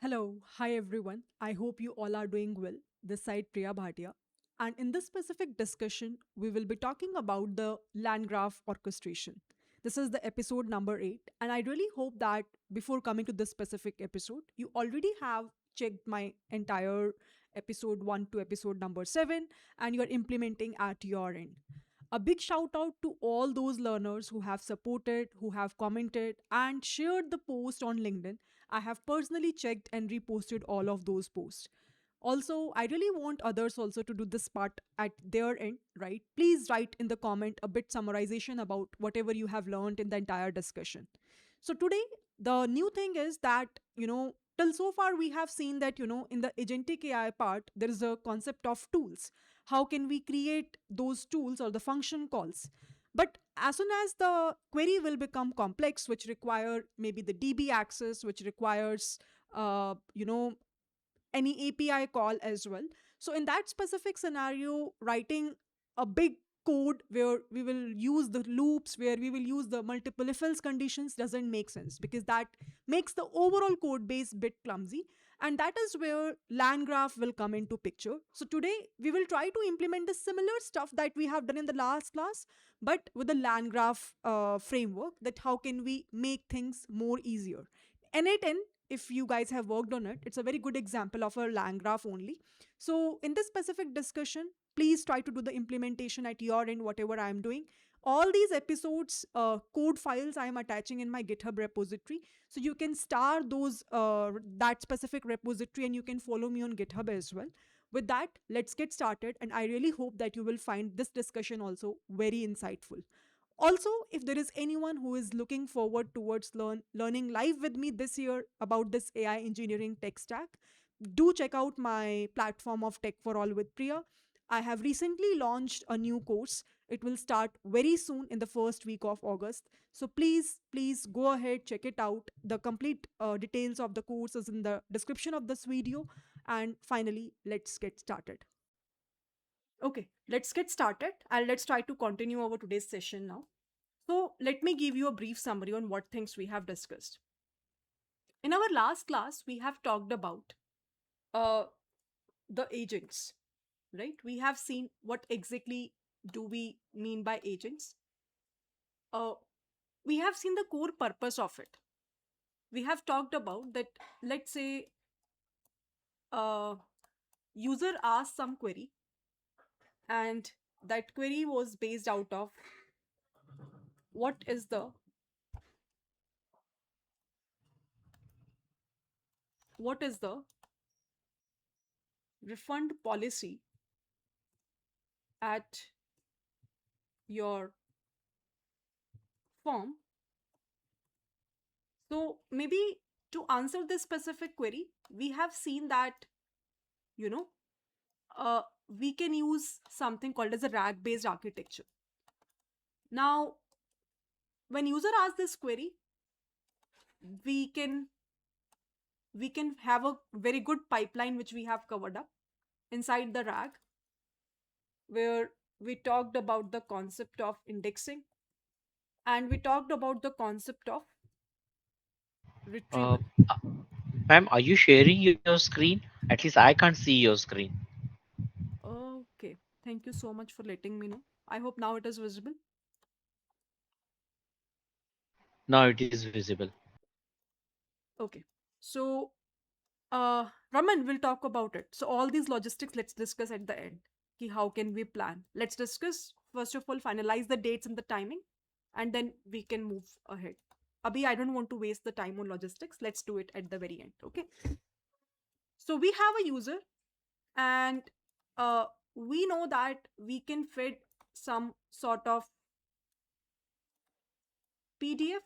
Hello, hi everyone. I hope you all are doing well. This side Priya Bhatia. And in this specific discussion, we will be talking about the land graph orchestration. This is the episode number 8, and I really hope that before coming to this specific episode, you already have checked my entire episode 1 to episode number 7 and you're implementing at your end. A big shout out to all those learners who have supported, who have commented, and shared the post on LinkedIn. I have personally checked and reposted all of those posts. Also, I really want others also to do this part at their end, right? Please write in the comment a bit summarization about whatever you have learned in the entire discussion. So today, the new thing is that, till so far we have seen that, in the agentic AI part, there is a concept of tools. How can we create those tools or the function calls? But as soon as the query will become complex, which require maybe the DB access, which requires, any API call as well. So in that specific scenario, writing a big code where we will use the loops, where we will use the multiple if else conditions doesn't make sense because that makes the overall code base bit clumsy. And that is where land graph will come into picture. So today we will try to implement the similar stuff that we have done in the last class, but with the land graph framework, that how can we make things more easier. N8N, if you guys have worked on it, it's a very good example of a land graph only. So in this specific discussion, please try to do the implementation at your end, whatever I am doing. All these episodes, code files I am attaching in my GitHub repository. So you can star those, that specific repository, and you can follow me on GitHub as well. With that, let's get started. And I really hope that you will find this discussion also very insightful. Also, if there is anyone who is looking forward towards learning live with me this year about this AI engineering tech stack, do check out my platform of Tech for All with Priya. I have recently launched a new course. It will start very soon in the first week of August. So please go ahead, check it out. The complete details of the course is in the description of this video. And finally, let's get started. Okay, let's get started and let's try to continue our today's session now. So, let me give you a brief summary on what things we have discussed. In our last class, we have talked about uh, the agents, right? We have seen what exactly do we mean by agents. Uh, we have seen the core purpose of it. We have talked about that, let's say, uh, user asked some query, and that query was based out of what is the what is the refund policy at your firm. So maybe to answer this specific query, we have seen that, you know, we can use something called as a RAG-based architecture. Now, when user asks this query, we can we can have a very good pipeline which we have covered up inside the RAG, where we talked about the concept of indexing and we talked about the concept of Uh, retrieval. uh, Ma'am, are you sharing your screen? At least I can't see your screen. Okay, thank you so much for letting me know. I hope now it is visible. Now it is visible. Okay. So, Raman, we'll talk about it. So, all these logistics, let's discuss at the end. Ki how can we plan? Let's discuss, first of all, finalize the dates and the timing, and then we can move ahead. Abhi, I don't want to waste the time on logistics. Let's do it at the very end. Okay. So, we have a user, and uh, we know that we can fit some sort of PDF,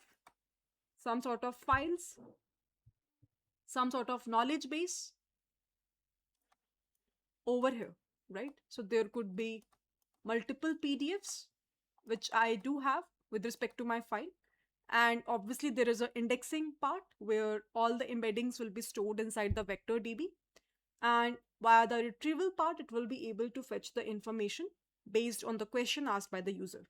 some sort of files, some sort of knowledge base over here, right? So there could be multiple PDFs, which I do have with respect to my file. And obviously, there is an indexing part where all the embeddings will be stored inside the vector DB. And via the retrieval part, it will be able to fetch the information based on the question asked by the user.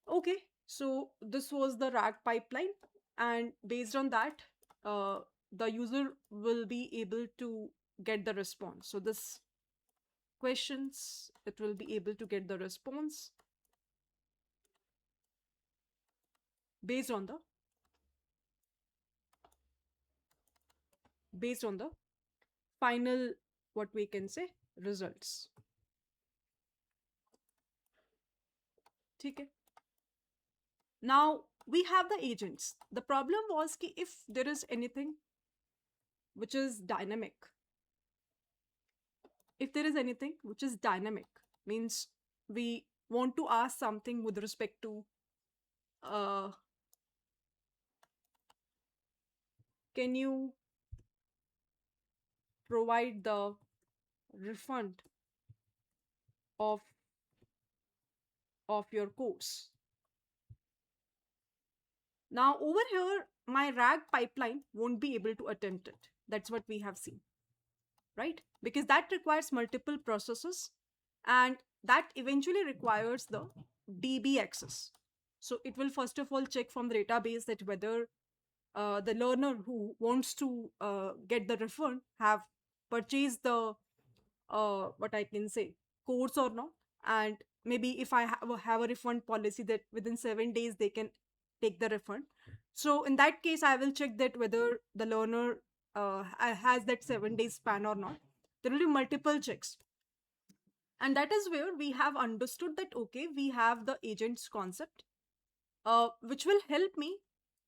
Okay, so this was the RAG pipeline. And based on that, the user will be able to get the response. So this questions, it will be able to get the response based on the final, what we can say, results. Okay. Now we have the agents. The problem was ki if there is anything which is dynamic, means we want to ask something with respect to uh, can you provide the refund of your course. Now over here, my RAG pipeline won't be able to attempt it. That's what we have seen, right? Because that requires multiple processes, and that eventually requires the DB access. So it will first of all check from the database that whether the learner who wants to get the refund have purchased the what I can say, course or not. And maybe if I have a refund policy that within 7 days they can take the refund. So in that case, I will check that whether the learner has that 7 days span or not. There will be multiple checks. And that is where we have understood that, okay, we have the agents concept, which will help me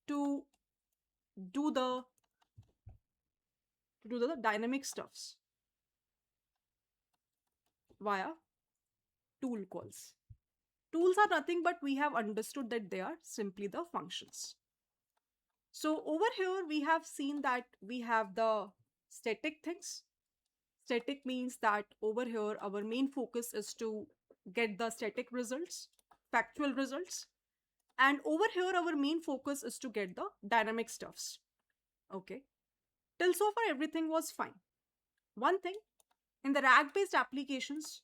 to do the dynamic stuffs via tool calls. Tools are nothing but we have understood that they are simply the functions. So over here, we have seen that we have the static things. Static means that over here, our main focus is to get the static results, factual results. And over here, our main focus is to get the dynamic stuffs. Okay. Till so far, everything was fine. One thing, in the RAG-based applications,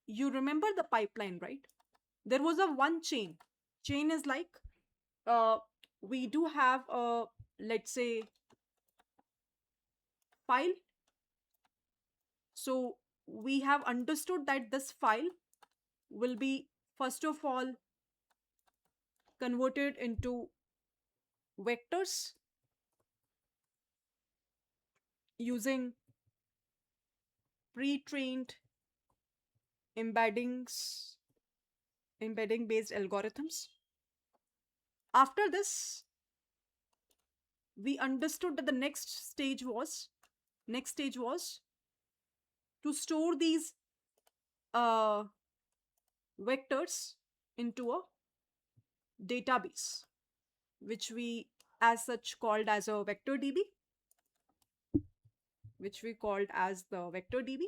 you remember the pipeline, right? There was a one chain. Chain is like, uh, we do have a, let's say, file. So we have understood that this file will be first of all converted into vectors using pre-trained embedding based algorithms. After this, we understood that the next stage was to store these uh, vectors into a database, which we as such called as a vector DB, which we called as the vector DB.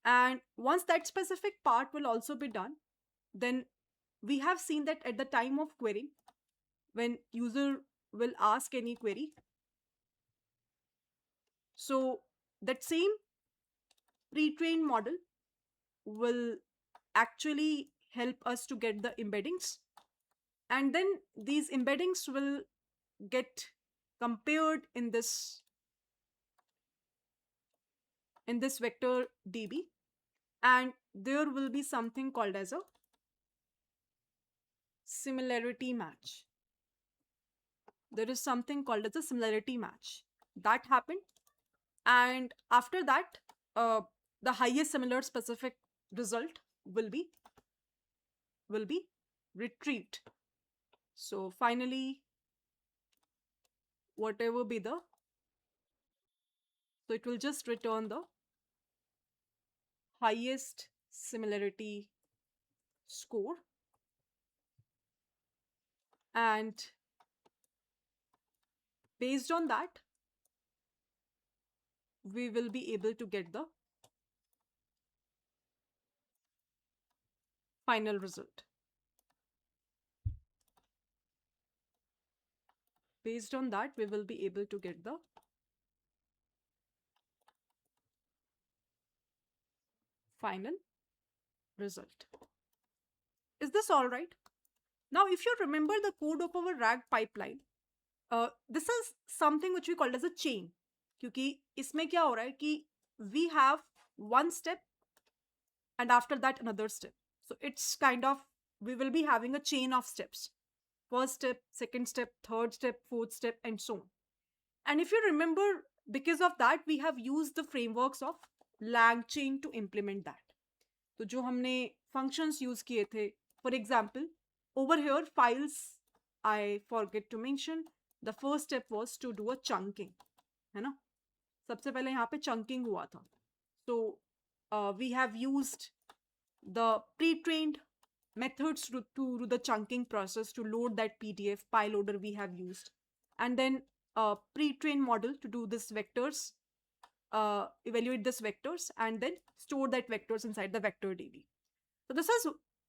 And once that specific part will also be done, then we have seen that at the time of query, when user will ask any query, so that same pre-trained model will actually help us to get the embeddings, and then these embeddings will get compared in this vector DB, and there will be something called as a similarity match. There is something called as a similarity match that happened, and after that, the highest similar specific result will be retrieved. So finally, whatever be the, so it will just return the highest similarity score, and based on that, we will be able to get the final result. Based on that, we will be able to get the final result. Is this all right? Now, if you remember the code of our RAG pipeline, This is something which we call as a chain, क्योंकि इसमें क्या हो रहा है कि we have one step and after that another step. So it's kind of, we will be having a chain of steps. First step, second step, third step, fourth step, and so on. And if you remember, because of that, we have used the frameworks of LangChain to implement that. तो जो हमने functions use किए थे, for example, over here files, I forget to mention, the first step was to do a chunking, है ना? सबसे पहले यहाँ पे chunking हुआ था. So we have used the pre-trained methods to do the chunking process to load that PDF. PyLoader we have used, and then a pre-trained model to do this vectors, evaluate this vectors, and then store that vectors inside the vector DB. So this is,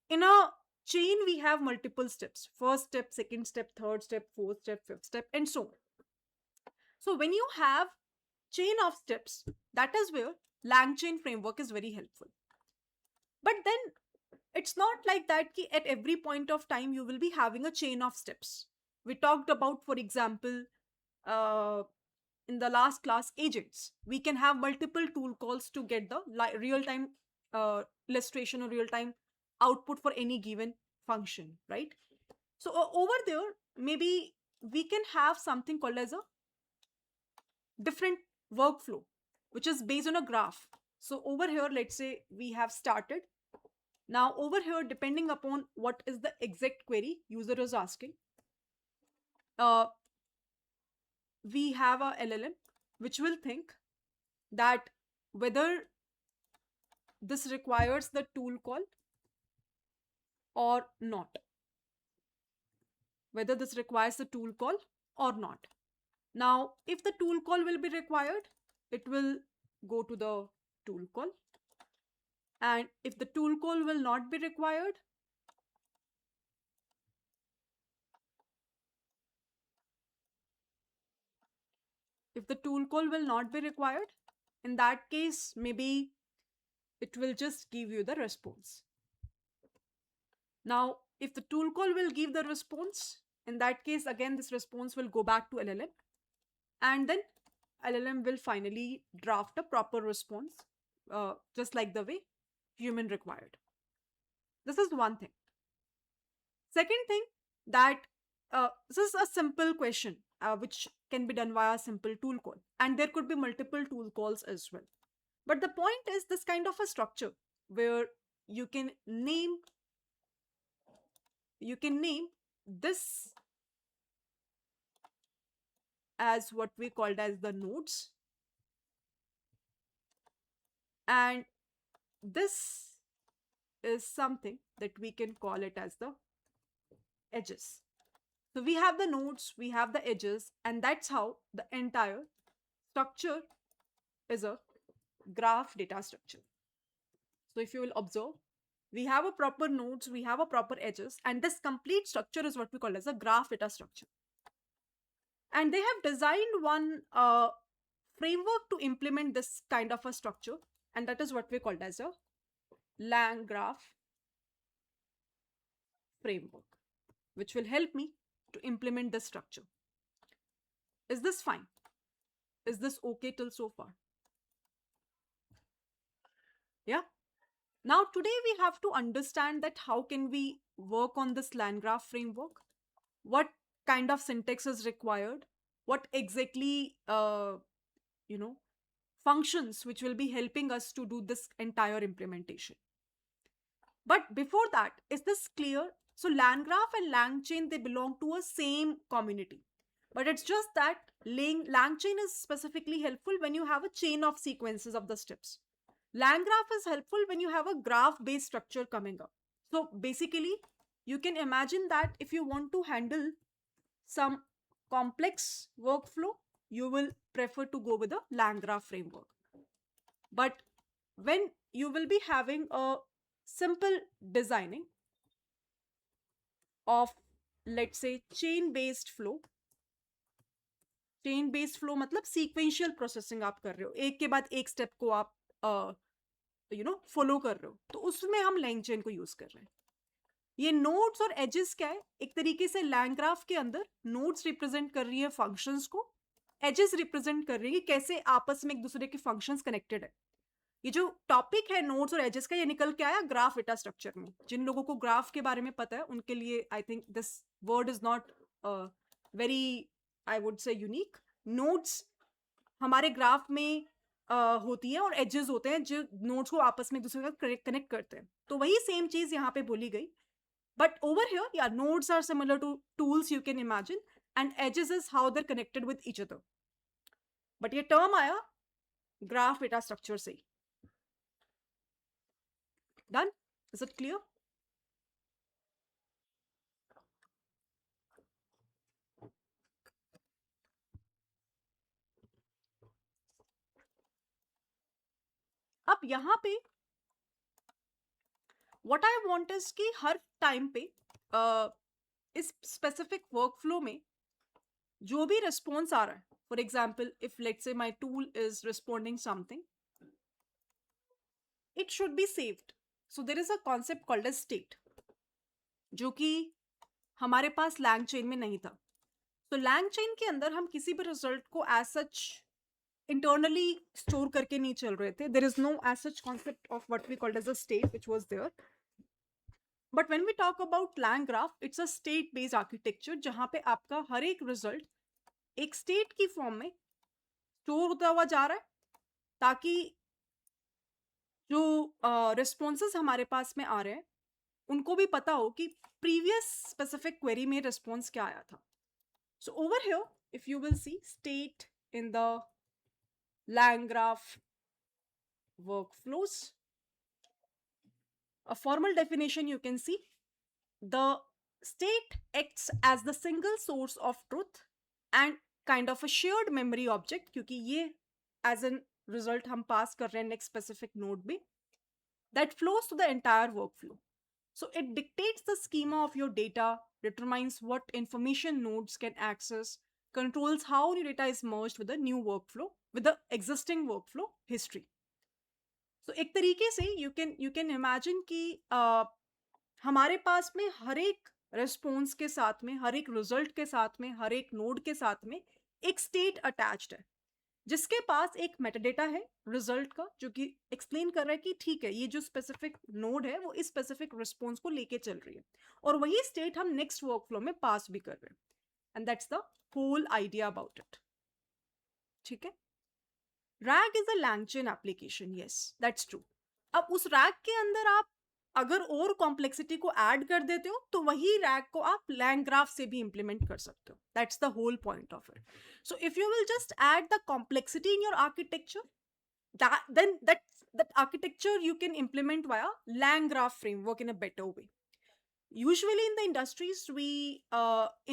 in a chain we have multiple steps: first step, second step, third step, fourth step, fifth step, and so on. So when you have chain of steps, that is where LangChain framework is very helpful. But then it's not like that ki at every point of time you will be having a chain of steps. We talked about, for example, in the last class, agents. We can have multiple tool calls to get the real-time illustration or real-time output for any given function, right? So over there, maybe we can have something called as a different workflow, which is based on a graph. So over here, let's say we have started. Now over here, depending upon what is the exact query user is asking, we have a LLM which will think that whether this requires the tool call or not. Whether this requires the tool call or not. Now, if the tool call will be required, it will go to the tool call. And if the tool call will not be required, in that case, maybe it will just give you the response. Now, if the tool call will give the response, in that case, again, this response will go back to LLM. And then LLM will finally draft a proper response, just like the way human required. This is one thing. Second thing, that this is a simple question which can be done via simple tool call, and there could be multiple tool calls as well. But the point is this kind of a structure where you can name this as what we called as the nodes, and this is something that we can call it as the edges. So we have the nodes, we have the edges, and that's how the entire structure is a graph data structure. So if you will observe, we have a proper nodes, we have a proper edges, and this complete structure is what we call as a graph data structure. And they have designed one framework to implement this kind of a structure, and that is what we called as a LangGraph framework, which will help me to implement this structure. Is this fine? Is this okay till so far? Yeah. Now today we have to understand that how can we work on this LangGraph framework, what kind of syntax is required, what exactly functions which will be helping us to do this entire implementation. But before that, is this clear? So LangGraph and LangChain, they belong to a same community. But it's just that LangChain is specifically helpful when you have a chain of sequences of the steps. LangGraph is helpful when you have a graph-based structure coming up. So basically, you can imagine that if you want to handle some complex workflow, you will prefer to go with the LangGraph framework. But when you will be having a simple designing of, let's say, chain-based flow मतलब sequential processing आप कर रहे हो, एक के बाद एक step को आप follow कर रहे हो, तो उसमें हम LangChain को use कर रहे हैं. ये नोड्स और एजेस क्या है? एक तरीके से लैंग ग्राफ के अंदर नोड्स रिप्रेजेंट कर रही है फंक्शंस को, एजेस रिप्रेजेंट कर रही है कैसे आपस में एक दूसरे के फंक्शंस कनेक्टेड है। ये जो टॉपिक है नोड्स और एजेस का, ये निकल के आया ग्राफ डेटा स्ट्रक्चर में। जिन लोगों को ग्राफ के बारे में पता है उनके लिए I think this word is not very, I would say, unique. Nodes हमारे ग्राफ में होती है और एजेस होते हैं जो नोड्स को आपस में एक दूसरे का कनेक्ट करते हैं। तो वही सेम चीज यहाँ पे बोली गई, बट ओवर हियर या nodes are similar to tools you can imagine, and edges is how they're connected with each other. But ये टर्म आया ग्राफ डेटा स्ट्रक्चर से। डन? Is it clear? अब यहाँ पे व्हाट आई वांट इज कि हर time पे इस specific workflow में जो भी रिस्पॉन्स आ रहा है, for example if let's say my tool is responding something, it should be saved. So there is a concept called as state, जो कि हमारे पास लैंग चेन में नहीं था। तो लैंग चेन के अंदर हम किसी भी रिजल्ट को एज सच इंटरनली स्टोर करके नहीं चल रहे थे। There is no as such concept of what we called as a state which was there. But when we talk about LangGraph, it's a state based architecture जहां पे आपका हर एक result एक स्टेट की फॉर्म में store होता हुआ जा रहा है, ताकि जो रिस्पॉन्सेज हमारे पास में आ रहे हैं उनको भी पता हो कि प्रीवियस स्पेसिफिक क्वेरी में रिस्पॉन्स क्या आया था। So over here if you will see state in the LangGraph workflows, a formal definition you can see: the state acts as the single source of truth and kind of a shared memory object, क्योंकि ये as an result हम pass कर रहे हैं next specific node में, that flows to the entire workflow. So it dictates the schema of your data, determines what information nodes can access, controls how new data is merged with the new workflow, with the existing workflow history. So एक तरीके से you can imagine कि हमारे पास में हर एक response के साथ में, हर एक रिजल्ट के साथ में, हर एक नोड के साथ में एक स्टेट अटैच्ड है, जिसके पास एक मेटाडेटा है रिजल्ट का, जो कि एक्सप्लेन कर रहा है कि ठीक है, ये जो स्पेसिफिक नोड है वो इस स्पेसिफिक रिस्पॉन्स को लेके चल रही है, और वही स्टेट हम नेक्स्ट वर्कफ्लो में पास भी कर रहे हैं। And that's the whole idea about it. ठीक है? RAG is a LangChain application, yes that's true. अब उस रैग के अंदर आप अगर और कॉम्प्लेक्सिटी को ऐड कर देते हो तो वही रैग को आप लैंग ग्राफ से भी इंप्लीमेंट कर सकते हो। That's the whole point of it. So if you will just add the complexity in your architecture, then that architecture you can implement via lang graph framework in a better way. Usually in the industries we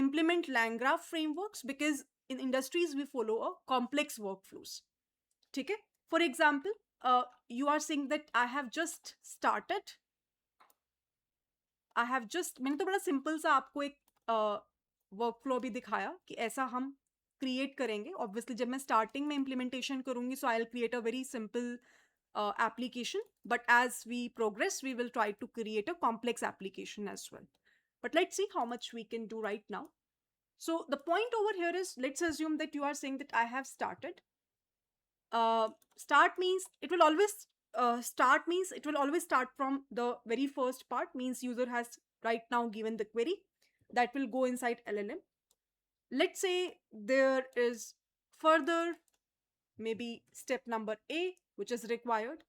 implement lang graph frameworks because in industries we follow a complex workflows. ठीक है? For example, you are saying that I have just started, मैंने तो बड़ा simple सा आपको एक workflow भी दिखाया कि ऐसा हम क्रिएट करेंगे। ऑब्वियसली जब मैं स्टार्टिंग में इम्प्लीमेंटेशन करूंगी, so I will create a very simple application, but as we progress we will try to create a complex application as well. But let's see how much we can do right now. So the point over here is, let's assume that you are saying that I have started. Start means it will always start from the very first part, means user has right now given the query that will go inside LLM. Let's say there is further maybe step number A which is required.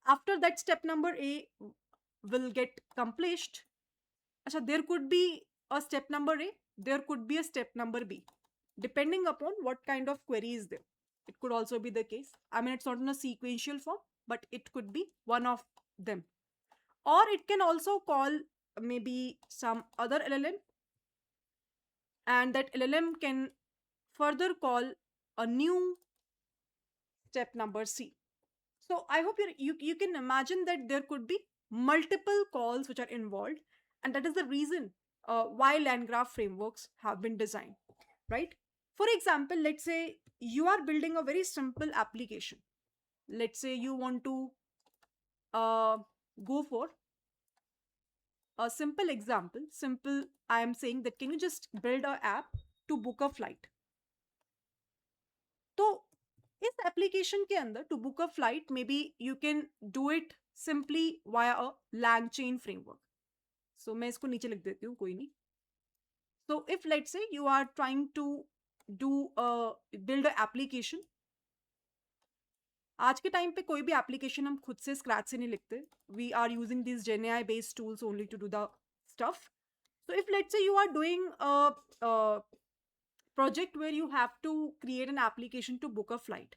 After that step number A will get accomplished, there could be a step number A, there could be a step number B, depending upon what kind of query is there. It could also be the case, I mean, it's not in a sequential form, but it could be one of them. Or it can also call maybe some other LLM, and that LLM can further call a new step number C. So I hope you can imagine that there could be multiple calls which are involved, and that is the reason why land graph frameworks have been designed, right? For example, let's say you are building a very simple application. Let's say you want to go for a simple example, simple, I am saying that can you just build a app to book a flight? तो इस application के अंदर to book a flight maybe you can do it simply via a LangChain framework. So मैं इसको नीचे लिख देती हूँ, कोई नहीं. So if let's say you are trying to do build a application. आज के टाइम पे कोई भी एप्लीकेशन हम खुद से स्क्रैच से नहीं लिखते. We are using this gen AI based tools only to do the stuff. So if let's say you are doing a project where you have to create an application to book a flight.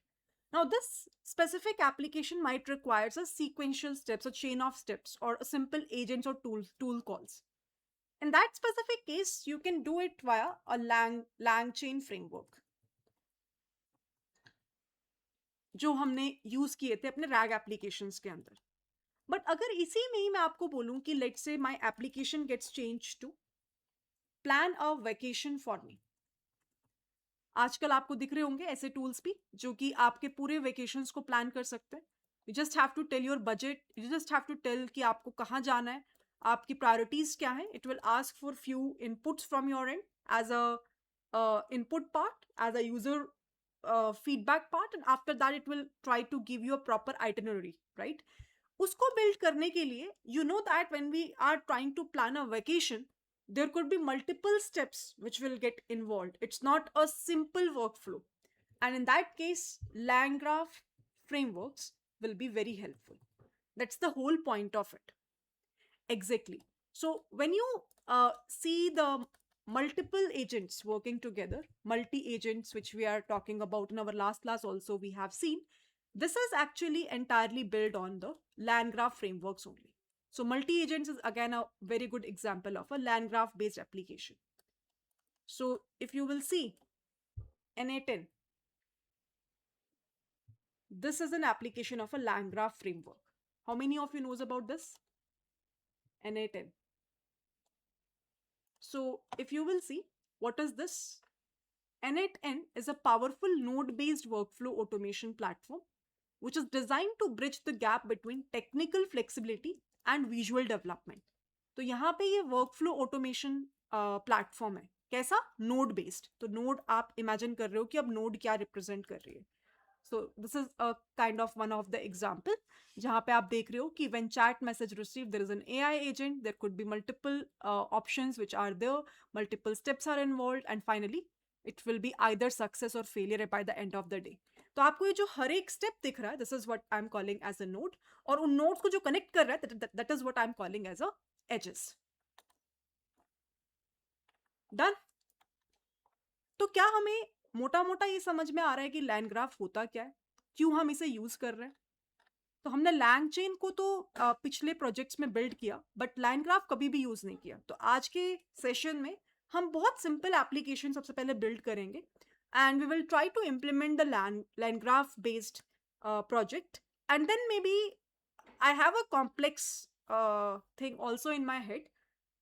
Now this specific application might require a sequential steps, a chain of steps, or a simple agents or tool calls. In that specific case, you can do it via a lang chain framework जो हमने use किए थे अपने rag applications के अंदर. But अगर इसी में ही मैं आपको बोलूं कि let's say my application gets change to plan a vacation for me. आजकल आपको दिख रहे होंगे ऐसे टूल्स भी जो कि आपके पूरे वेकेशंस को प्लान कर सकते हैं. You just have to tell your budget, you just have to tell कि आपको कहाँ जाना है, आपकी प्रायोरिटीज क्या है. It will ask for few inputs from your end as a input part, as a user feedback part, and after that it will try to give you a proper itinerary, right? उसको build करने के लिए you know that when we are trying to plan a vacation, there could be multiple steps which will get involved. It's not a simple workflow, and in that case LangGraph frameworks will be very helpful. That's the whole point of it. Exactly. So when you see the multiple agents working together, multi-agents, which we are talking about in our last class also we have seen, this is actually entirely built on the LangGraph frameworks only. So multi-agents is again a very good example of a LangGraph based application. So if you will see NA10, this is an application of a LangGraph framework. How many of you knows about this? NA10. So if you will see, what is this? N8N is a powerful node-based workflow automation platform which is designed to bridge the gap between technical flexibility and visual development. तो यहाँ पे ये workflow automation platform है. कैसा? Node based. तो node आप imagine कर रहे हो कि अब node क्या represent कर रही है. So this is a kind of one of the example जहाँ पे आप देख रहे हो कि when chat message received, there is an AI agent, there could be multiple options which are there, multiple steps are involved, and finally it will be either success or failure by the end of the day. तो आपको ये जो हर एक step दिख रहा है, this is what I'm calling as a node, और उन nodes को जो connect कर रहा है, that is what I'm calling as a edges. Done? तो क्या हमें मोटा मोटा ये समझ में आ रहा है कि लैंड ग्राफ होता क्या है, क्यों हम इसे यूज कर रहे हैं? तो हमने लैंग चेन को तो पिछले प्रोजेक्ट्स में बिल्ड किया, बट लैंड ग्राफ कभी भी यूज नहीं किया. तो आज के सेशन में हम बहुत सिंपल एप्लीकेशन सबसे पहले बिल्ड करेंगे and we will try to implement the LangGraph based project. And then maybe I have a complex thing also in my head.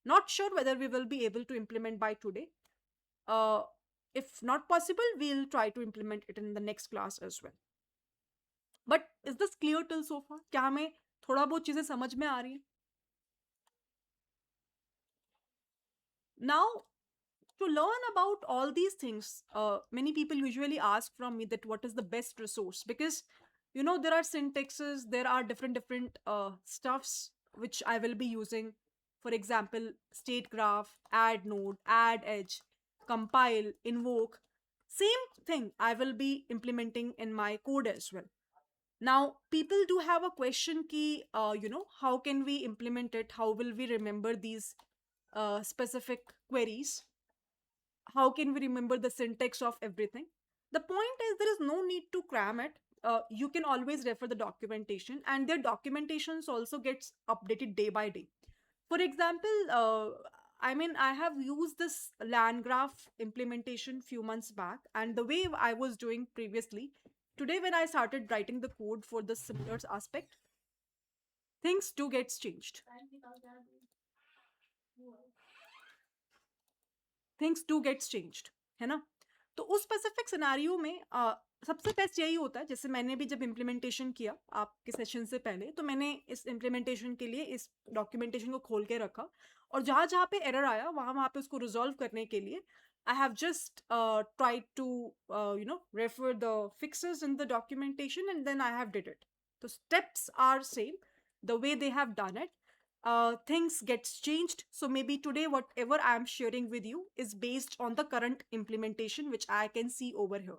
Not sure whether we will be able to implement by today. If not possible, we'll try to implement it in the next class as well. But is this clear till so far? क्या हमें थोड़ा बहुत चीजें समझ में आ रही हैं? Now, to learn about all these things, many people usually ask from me that what is the best resource, because you know there are syntaxes, there are different stuffs which I will be using. For example, state graph, add node, add edge, compile, invoke. Same thing I will be implementing in my code as well. Now, people do have a question ki, how can we implement it? How will we remember these specific queries? How can we remember the syntax of everything? The point is there is no need to cram it. You can always refer the documentation, and their documentations also gets updated day by day. For example, I have used this land graph implementation few months back, and the way I was doing previously, today when I started writing the code for the similar aspect, things do get changed. Things do get changed, है ना? तो उस specific scenario में सबसे best यही होता है, जैसे मैंने भी जब इम्प्लीमेंटेशन किया आपके सेशन से पहले, तो मैंने इस इम्प्लीमेंटेशन के लिए इस डॉक्यूमेंटेशन को खोल के रखा, और जहाँ जहाँ पे एरर आया वहाँ वहाँ पे उसको रिजॉल्व करने के लिए I have just try to refer the fixes in the documentation and then I have did it. The steps are same, the way they have done it. Things gets changed, so maybe today whatever I am sharing with you is based on the current implementation which I can see over here.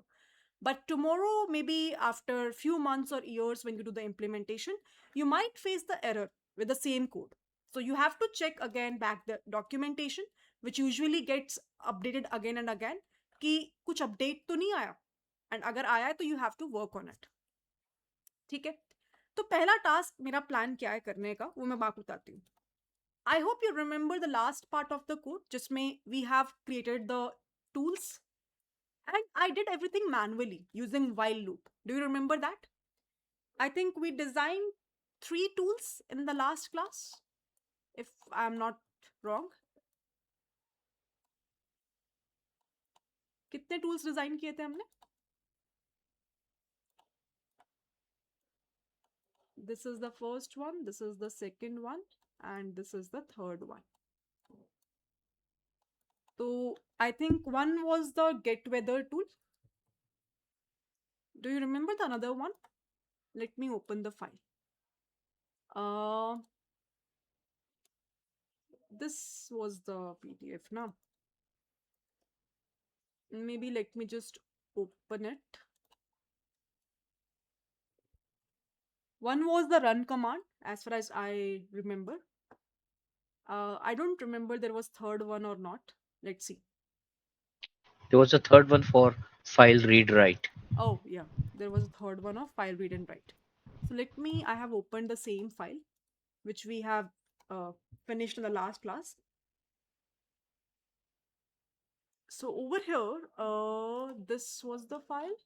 But tomorrow, maybe after few months or years, when you do the implementation, you might face the error with the same code. So you have to check again back the documentation, which usually gets updated again and again, कि कुछ update तो नहीं आया, and अगर आया है तो you have to work on it. ठीक है. तो पहला टास्क मेरा प्लान क्या है करने का, वो मैं आपको बताती हूँ. I hope you remember the last part of the code जिसमें we have created the tools and I did everything manually using while loop. Do you remember that? I think we designed 3 tools in the last class, if I'm not wrong. कितने tools design किए थे हमने? This is the first one, this is the second one, and this is the third one. So I think one was the get weather tool. Do you remember the another one? Let me open the file. This was the PDF now. Maybe let me just open it. One was the run command, as far as I remember. I don't remember there was third one or not. Let's see. There was a third one for file read write. Oh yeah, there was a third one of file read and write. So let me, I have opened the same file which we have finished in the last class. So over here, this was the file.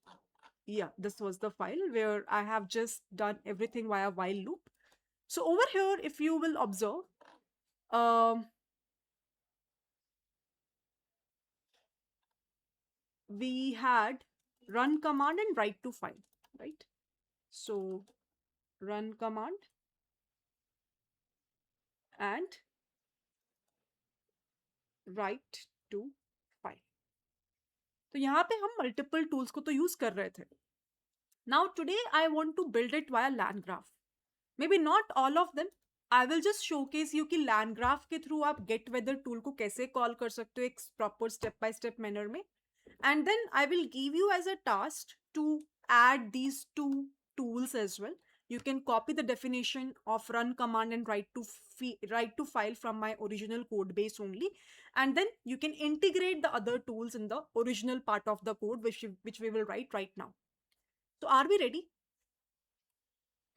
Yeah, this was the file where I have just done everything via while loop. So over here, if you will observe, we had run command and write to file, right? So run command and write to file. तो यहाँ पे हम multiple tools को तो use कर रहे थे. Now today I want to build it via land graph. Maybe not all of them. I will just showcase you कि land graph के through आप get weather tool को कैसे call कर सकते हो एक proper step by step manner में. And then I will give you as a task to add these two tools as well. You can copy the definition of run command and write to file from my original code base only, and then you can integrate the other tools in the original part of the code which we will write right now. So are we ready?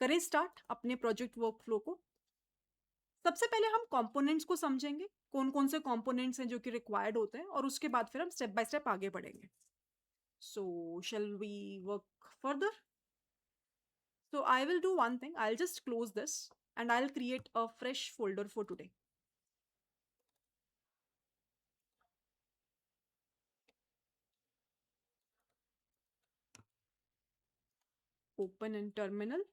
करें start अपने project workflow को. सबसे पहले हम components को समझेंगे, कौन कौन से कंपोनेंट्स हैं जो कि रिक्वायर्ड होते हैं, और उसके बाद फिर हम स्टेप बाय स्टेप आगे बढ़ेंगे. So shall we work further? So I will do one thing, I will just close this and I'll create a fresh folder for today. Open in terminal.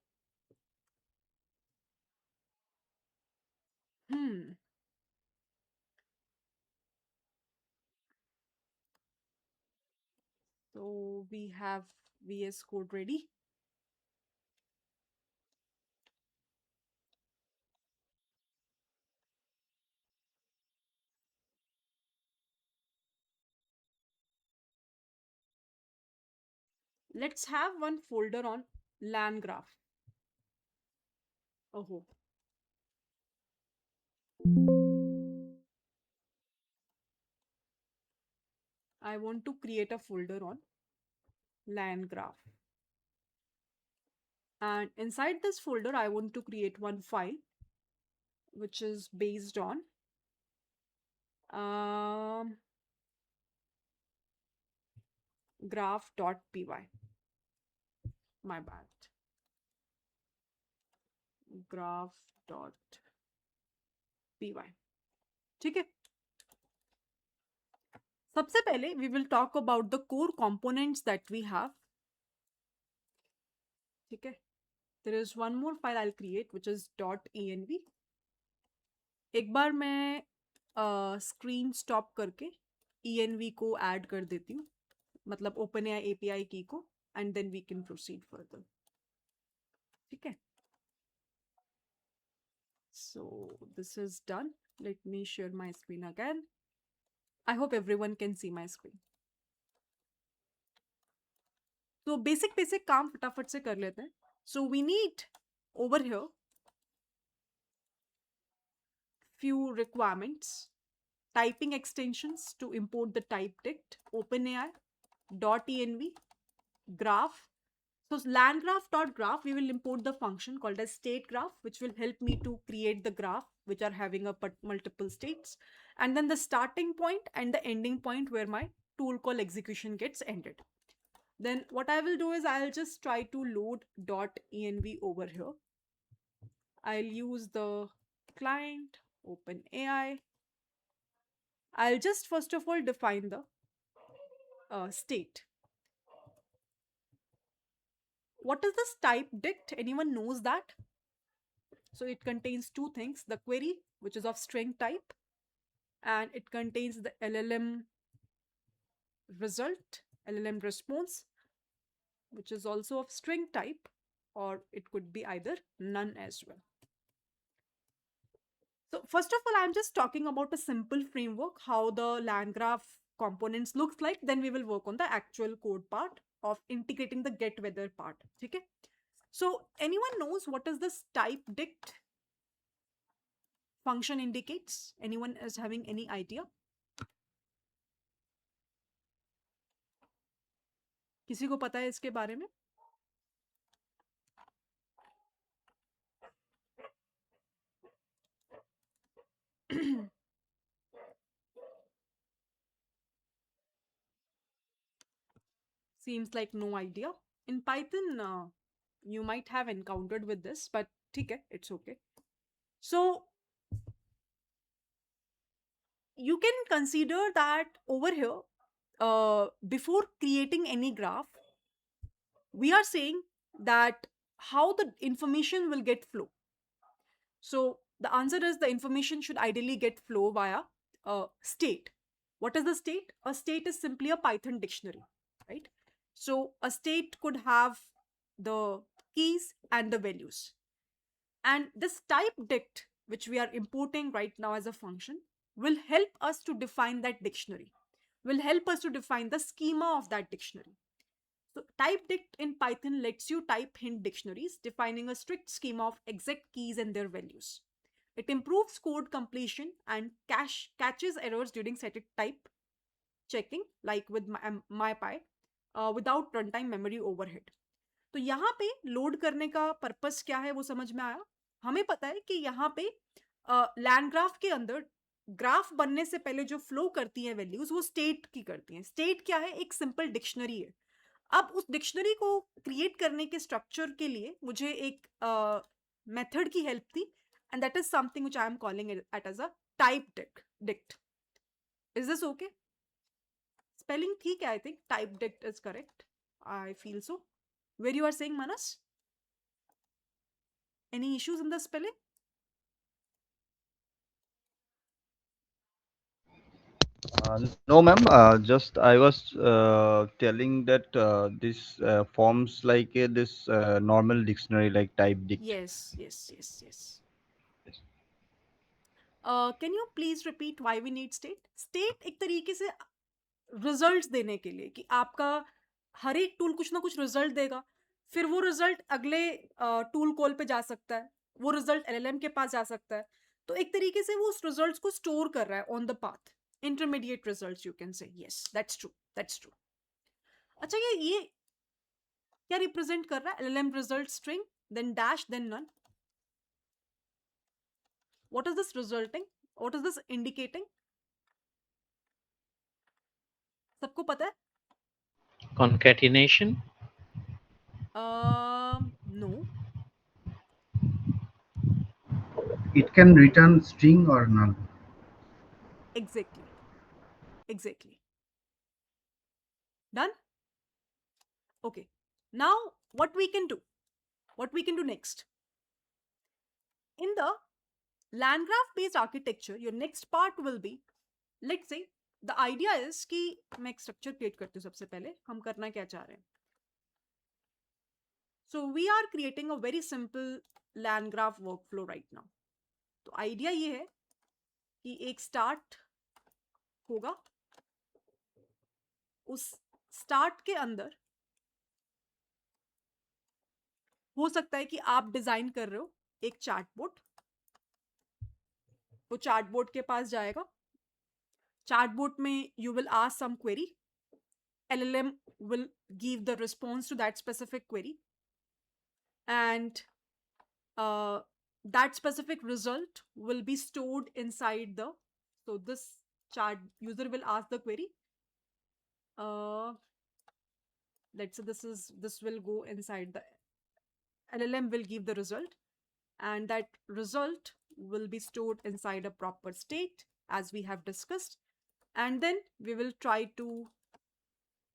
So we have VS Code ready. Let's have one folder on land graph. Oh, I want to create a folder on land graph. And inside this folder, I want to create one file which is based on graph.py. My bad. graph.py. ठीक है. सबसे पहले we will talk about the core components that we have. ठीक है, there is one more file I'll create which is .env. एक बार मैं screen stop करके env को ऐड कर देती हूँ, मतलब OpenAI API की को, and then we can proceed further. ठीक है, so this is done. Let me share my screen again. I hope everyone can see my screen. तो बेसिक काम फटाफट से कर लेते हैं. So we need over here few requirements: typing extensions to import the type dict, OpenAI, .env, graph. So landgraph.graph, we will import the function called as state graph, which will help me to create the graph which are having a multiple states, and then the starting point and the ending point where my tool call execution gets ended. Then what I will do is I'll just try to load .env over here. I'll use the client OpenAI. I'll just first of all define the state. What is this type dict? Anyone knows that? So it contains two things: the query, which is of string type, and it contains the LLM result, LLM response, which is also of string type, or it could be either none as well. So first of all, I'm just talking about a simple framework, how the land graph components looks like. Then we will work on the actual code part of integrating the get weather part. Okay. So anyone knows what is this type dict function indicates? Anyone is having any idea? किसी को पता है इसके बारे में? Seems like no idea. In Python, you might have encountered with this, but ठीक है, it's okay. So you can consider that over here, before creating any graph, we are saying that how the information will get flow. So the answer is the information should ideally get flow via state. What is the state? A state is simply a Python dictionary, right? So a state could have the keys and the values. And this type dict, which we are importing right now as a function, will help us to define that dictionary, will help us to define the schema of that dictionary. So type dict in Python lets you type hint dictionaries, defining a strict schema of exact keys and their values. It improves code completion and catches errors during static type checking, like with MyPy, without runtime memory overhead. तो यहाँ पे load करने का purpose क्या है वो समझ में आया. हमें पता है कि यहाँ पे लैंड ग्राफ के अंदर ग्राफ बनने से पहले जो फ्लो करती है वैल्यूज, वो स्टेट की करती हैं. स्टेट क्या है? एक सिंपल डिक्शनरी है. अब उस डिक्शनरी को क्रिएट करने के स्ट्रक्चर के लिए मुझे एक मेथड की हेल्प थी, and that is something which I am calling it as a type dict. Is this okay? Spelling ठीक है, I think type dict is correct. I feel so. Where you are saying, Manas? Any issues in the spelling? No, ma'am. Just I was telling that this forms like this normal dictionary, like type dict. Yes, yes, yes, yes. Can you please repeat why we need state? State एक तरीके से results देने के लिए कि आपका हर एक tool कुछ ना कुछ रिजल्ट देगा, फिर वो रिजल्ट अगले टूल कॉल पे जा सकता है, वो रिजल्ट एलएलएम के पास जा सकता है. तो एक तरीके से वो उस रिजल्ट्स को स्टोर कर रहा है on the path. Intermediate results you can say. Yes, that's true, that's true. अच्छा, ये क्या रिप्रेजेंट कर रहा है? LLM result string, then dash, then none. What is this resulting? What is this indicating? सबको पता है? Concatenation. No. It can return string or null. Exactly. Exactly. Done? Okay. Now, what we can do next? In the land graph based architecture, your next part will be, let's say, the idea is कि मैं एक structure create करती हूँ सबसे पहले, हम करना क्या चाह रहे हैं. So we are creating a very simple land graph workflow right now. तो idea ये है कि एक start होगा, उस start के अंदर हो सकता है कि आप डिजाइन कर रहे हो एक चार्ट बोर्ड, वो चार्ट बोर्ड के पास जाएगा, चार्ट बोर्ड में you will ask some query, LLM will give the response to that specific query, and that specific result will be stored inside the, so this chart user will ask the query, let's say this will go inside the LLM, will give the result, and that result will be stored inside a proper state as we have discussed, and then we will try to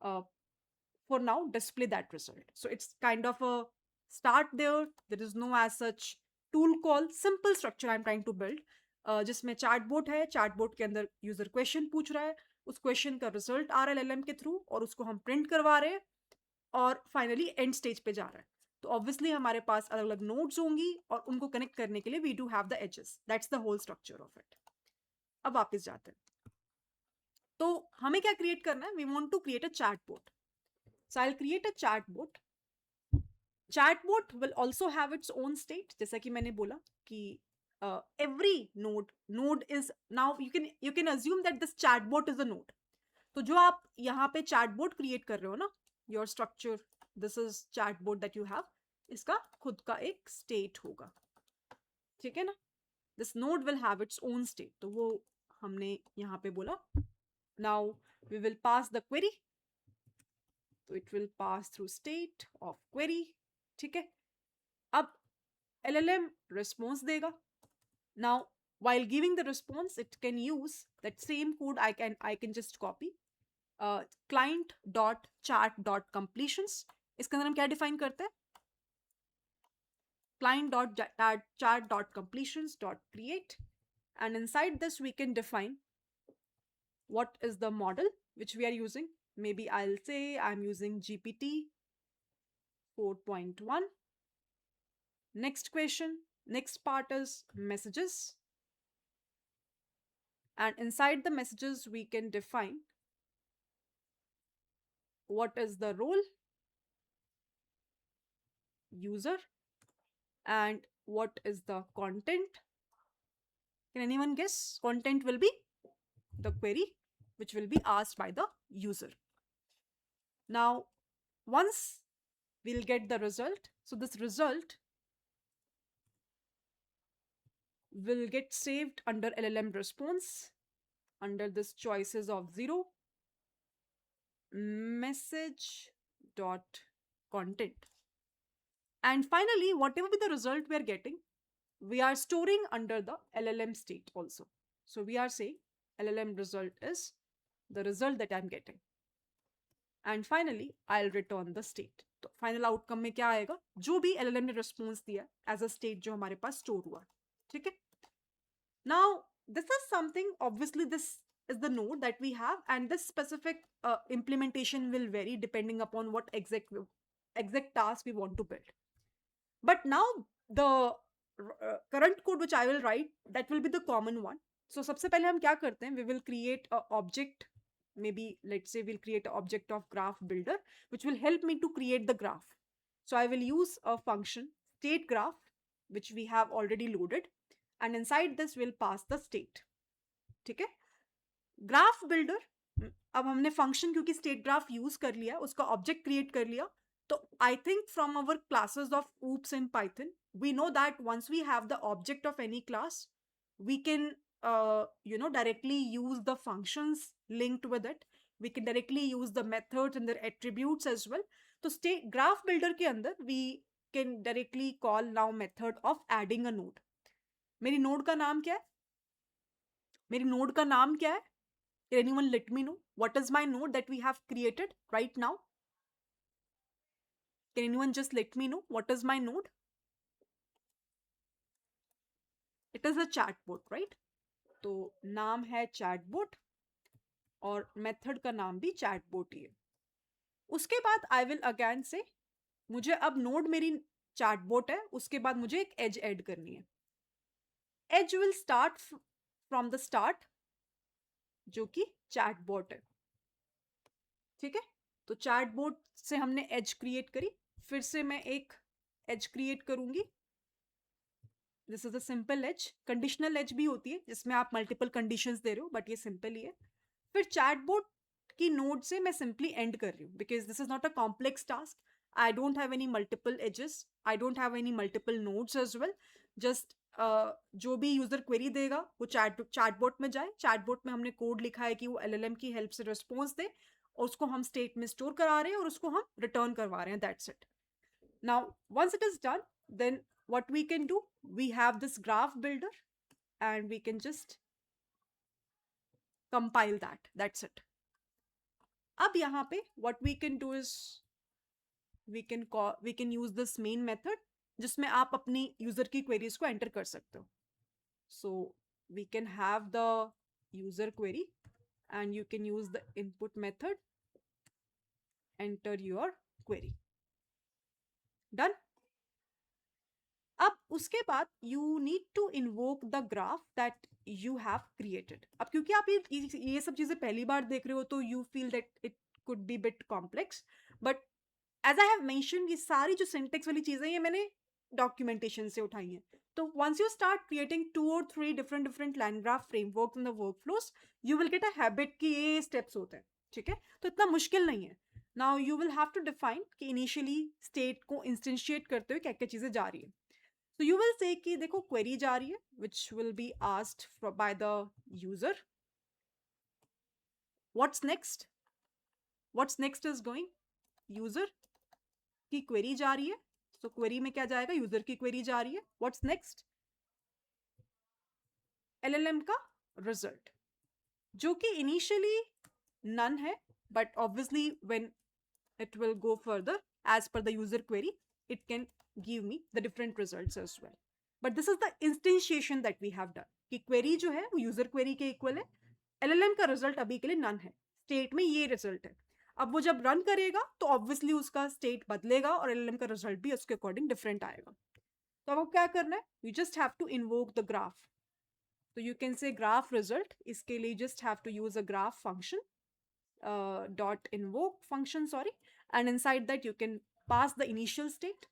for now display that result. So it's kind of a start there. There is no as such tool call, simple structure I'm trying to build, जिसमें chart board है, chart board के अंदर user question पूछ रहा है, उस question का result आ रहा है LLM के थ्रू और उसको हम प्रिंट करवा रहे हैं और फाइनली एंड स्टेज पे जा रहा है. तो ऑब्वियसली हमारे पास अलग अलग नोड्स होंगी और उनको कनेक्ट करने के लिए we do have the edges. That's the whole structure of it. अब वापस जाते हैं. तो हमें क्या क्रिएट करना है? We want to create a chart board. So I'll create a chart board. Chart board will also have its own state. जैसा कि मैंने बोला कि every node is now you can assume that this chart board is a node. तो जो आप यहाँ पे chart board create कर रहे हो ना, your structure, this is chart board that you have, इसका खुद का एक state होगा. ठीक है ना? This node will have its own state. तो वो हमने यहाँ पे बोला. Now we will pass the query. तो it will pass through state of query. ठीक है. अब LLM response देगा. Now while giving the response, it can use that same code. I can just copy client dot chart dot completions. इसके अंदर हम क्या define करते हैं? Client dot chart dot completions dot create, and inside this we can define what is the model which we are using. Maybe I'll say I'm using GPT 4.1. Next question, next part is messages. And inside the messages, we can define what is the role, user, and what is the content. Can anyone guess? Content will be the query which will be asked by the user. Now, once we'll get the result, so this result will get saved under LLM response under this choices of 0 message dot content, and finally whatever be the result we are getting, we are storing under the LLM state also. So we are saying LLM result is the result that I'm getting, and finally I'll return the state. तो final outcome में क्या आएगा? जो भी LLM ने response दिया as a state जो हमारे पास स्टोर हुआ. ठीक है. Now this is something, obviously this is the node that we have, and this specific implementation will vary depending upon what exact task we want to build. But now the current code which I will write, that will be the common one. So सबसे पहले हम क्या करते हैं? We will create a object. Maybe let's say we'll create an object of graph builder which will help me to create the graph. So I will use a function state graph which we have already loaded, and inside this we'll pass the state. ठीक है. Graph builder, अब हमने function क्योंकि state graph use कर लिया, उसका object create कर लिया, तो I think from our classes of oops in Python we know that once we have the object of any class, we can directly use the functions linked with it. We can directly use the methods and their attributes as well. तो state graph builder के अंदर we can directly call now method of adding a node. मेरी node का नाम क्या है? मेरी node का नाम क्या है? Can anyone let me know what is my node that we have created right now? Can anyone just let me know what is my node? It is a chatbot, right? तो नाम है chatbot और method का नाम भी chatbot ही है. उसके बाद आई विल अगेन से मुझे अब नोड मेरी chatbot है, उसके बाद मुझे एक एज ऐड करनी है. Edge will start from the start जो कि chatbot है. ठीक है, तो chatbot से हमने एज क्रिएट करी, फिर से मैं एक एज क्रिएट करूंगी. This is a simple edge. Conditional edge भी होती है जिसमें आप मल्टीपल कंडीशंस दे रहे हो, बट ये सिंपल ही है. फिर चैटबॉट की नोड से मैं सिंपली एंड कर रही हूँ because this is not a complex task. I don't have any multiple edges, I don't have any multiple nodes as well. Just जो भी यूजर क्वेरी देगा वो चैटबॉट में जाए. चैटबॉट में हमने कोड लिखा है कि वो एलएलएम की हेल्प से रिस्पॉन्स दे, और उसको हम स्टेट में स्टोर करा रहे हैं और उसको हम रिटर्न करवा रहे हैं. That's it. Now once it is done, then what we can do, we have this graph builder and we can just compile that. That's it. अब यहाँ पे what we can do is we can use this main method जिसमें आप अपनी user की queries को enter कर सकते हो. So we can have the user query and you can use the input method, enter your query. Done. अब उसके बाद you need to invoke the graph that you have created. अब क्योंकि आप ये सब चीजें पहली बार देख रहे हो तो you feel that it could be bit complex, but as I have mention ये सारी जो सिंटेक्स वाली चीजें ये मैंने डॉक्यूमेंटेशन से उठाई हैं. तो once you start creating 2 or 3 different LangGraph frameworks in the workflows, you will get a habit कि ये स्टेप्स होते हैं. ठीक है, तो इतना मुश्किल नहीं है. Now you will have to define कि इनिशियली स्टेट को इंस्टेंशिएट करते हुए क्या क्या चीजें जा रही है. So you will say कि देखो query जा रही है which will be asked by the user. What's next? What's next is going user की query जा रही है. So query में क्या जाएगा? user की query जा रही है. What's next? LLM का result जो कि initially none है, but obviously when it will go further as per the user query it can give me the different results as well. But this is the instantiation that we have done कि query जो है वो user query के equal है. LLM का result अभी के लिए none है, state में ये result है. अब वो जब run करेगा तो obviously उसका state बदलेगा और LLM का result भी उसके according different आएगा. तो अब क्या करना है? You just have to invoke the graph. So you can say graph result. इसके लिए just have to use a graph function, dot invoke function, sorry, and inside that you can pass the initial state.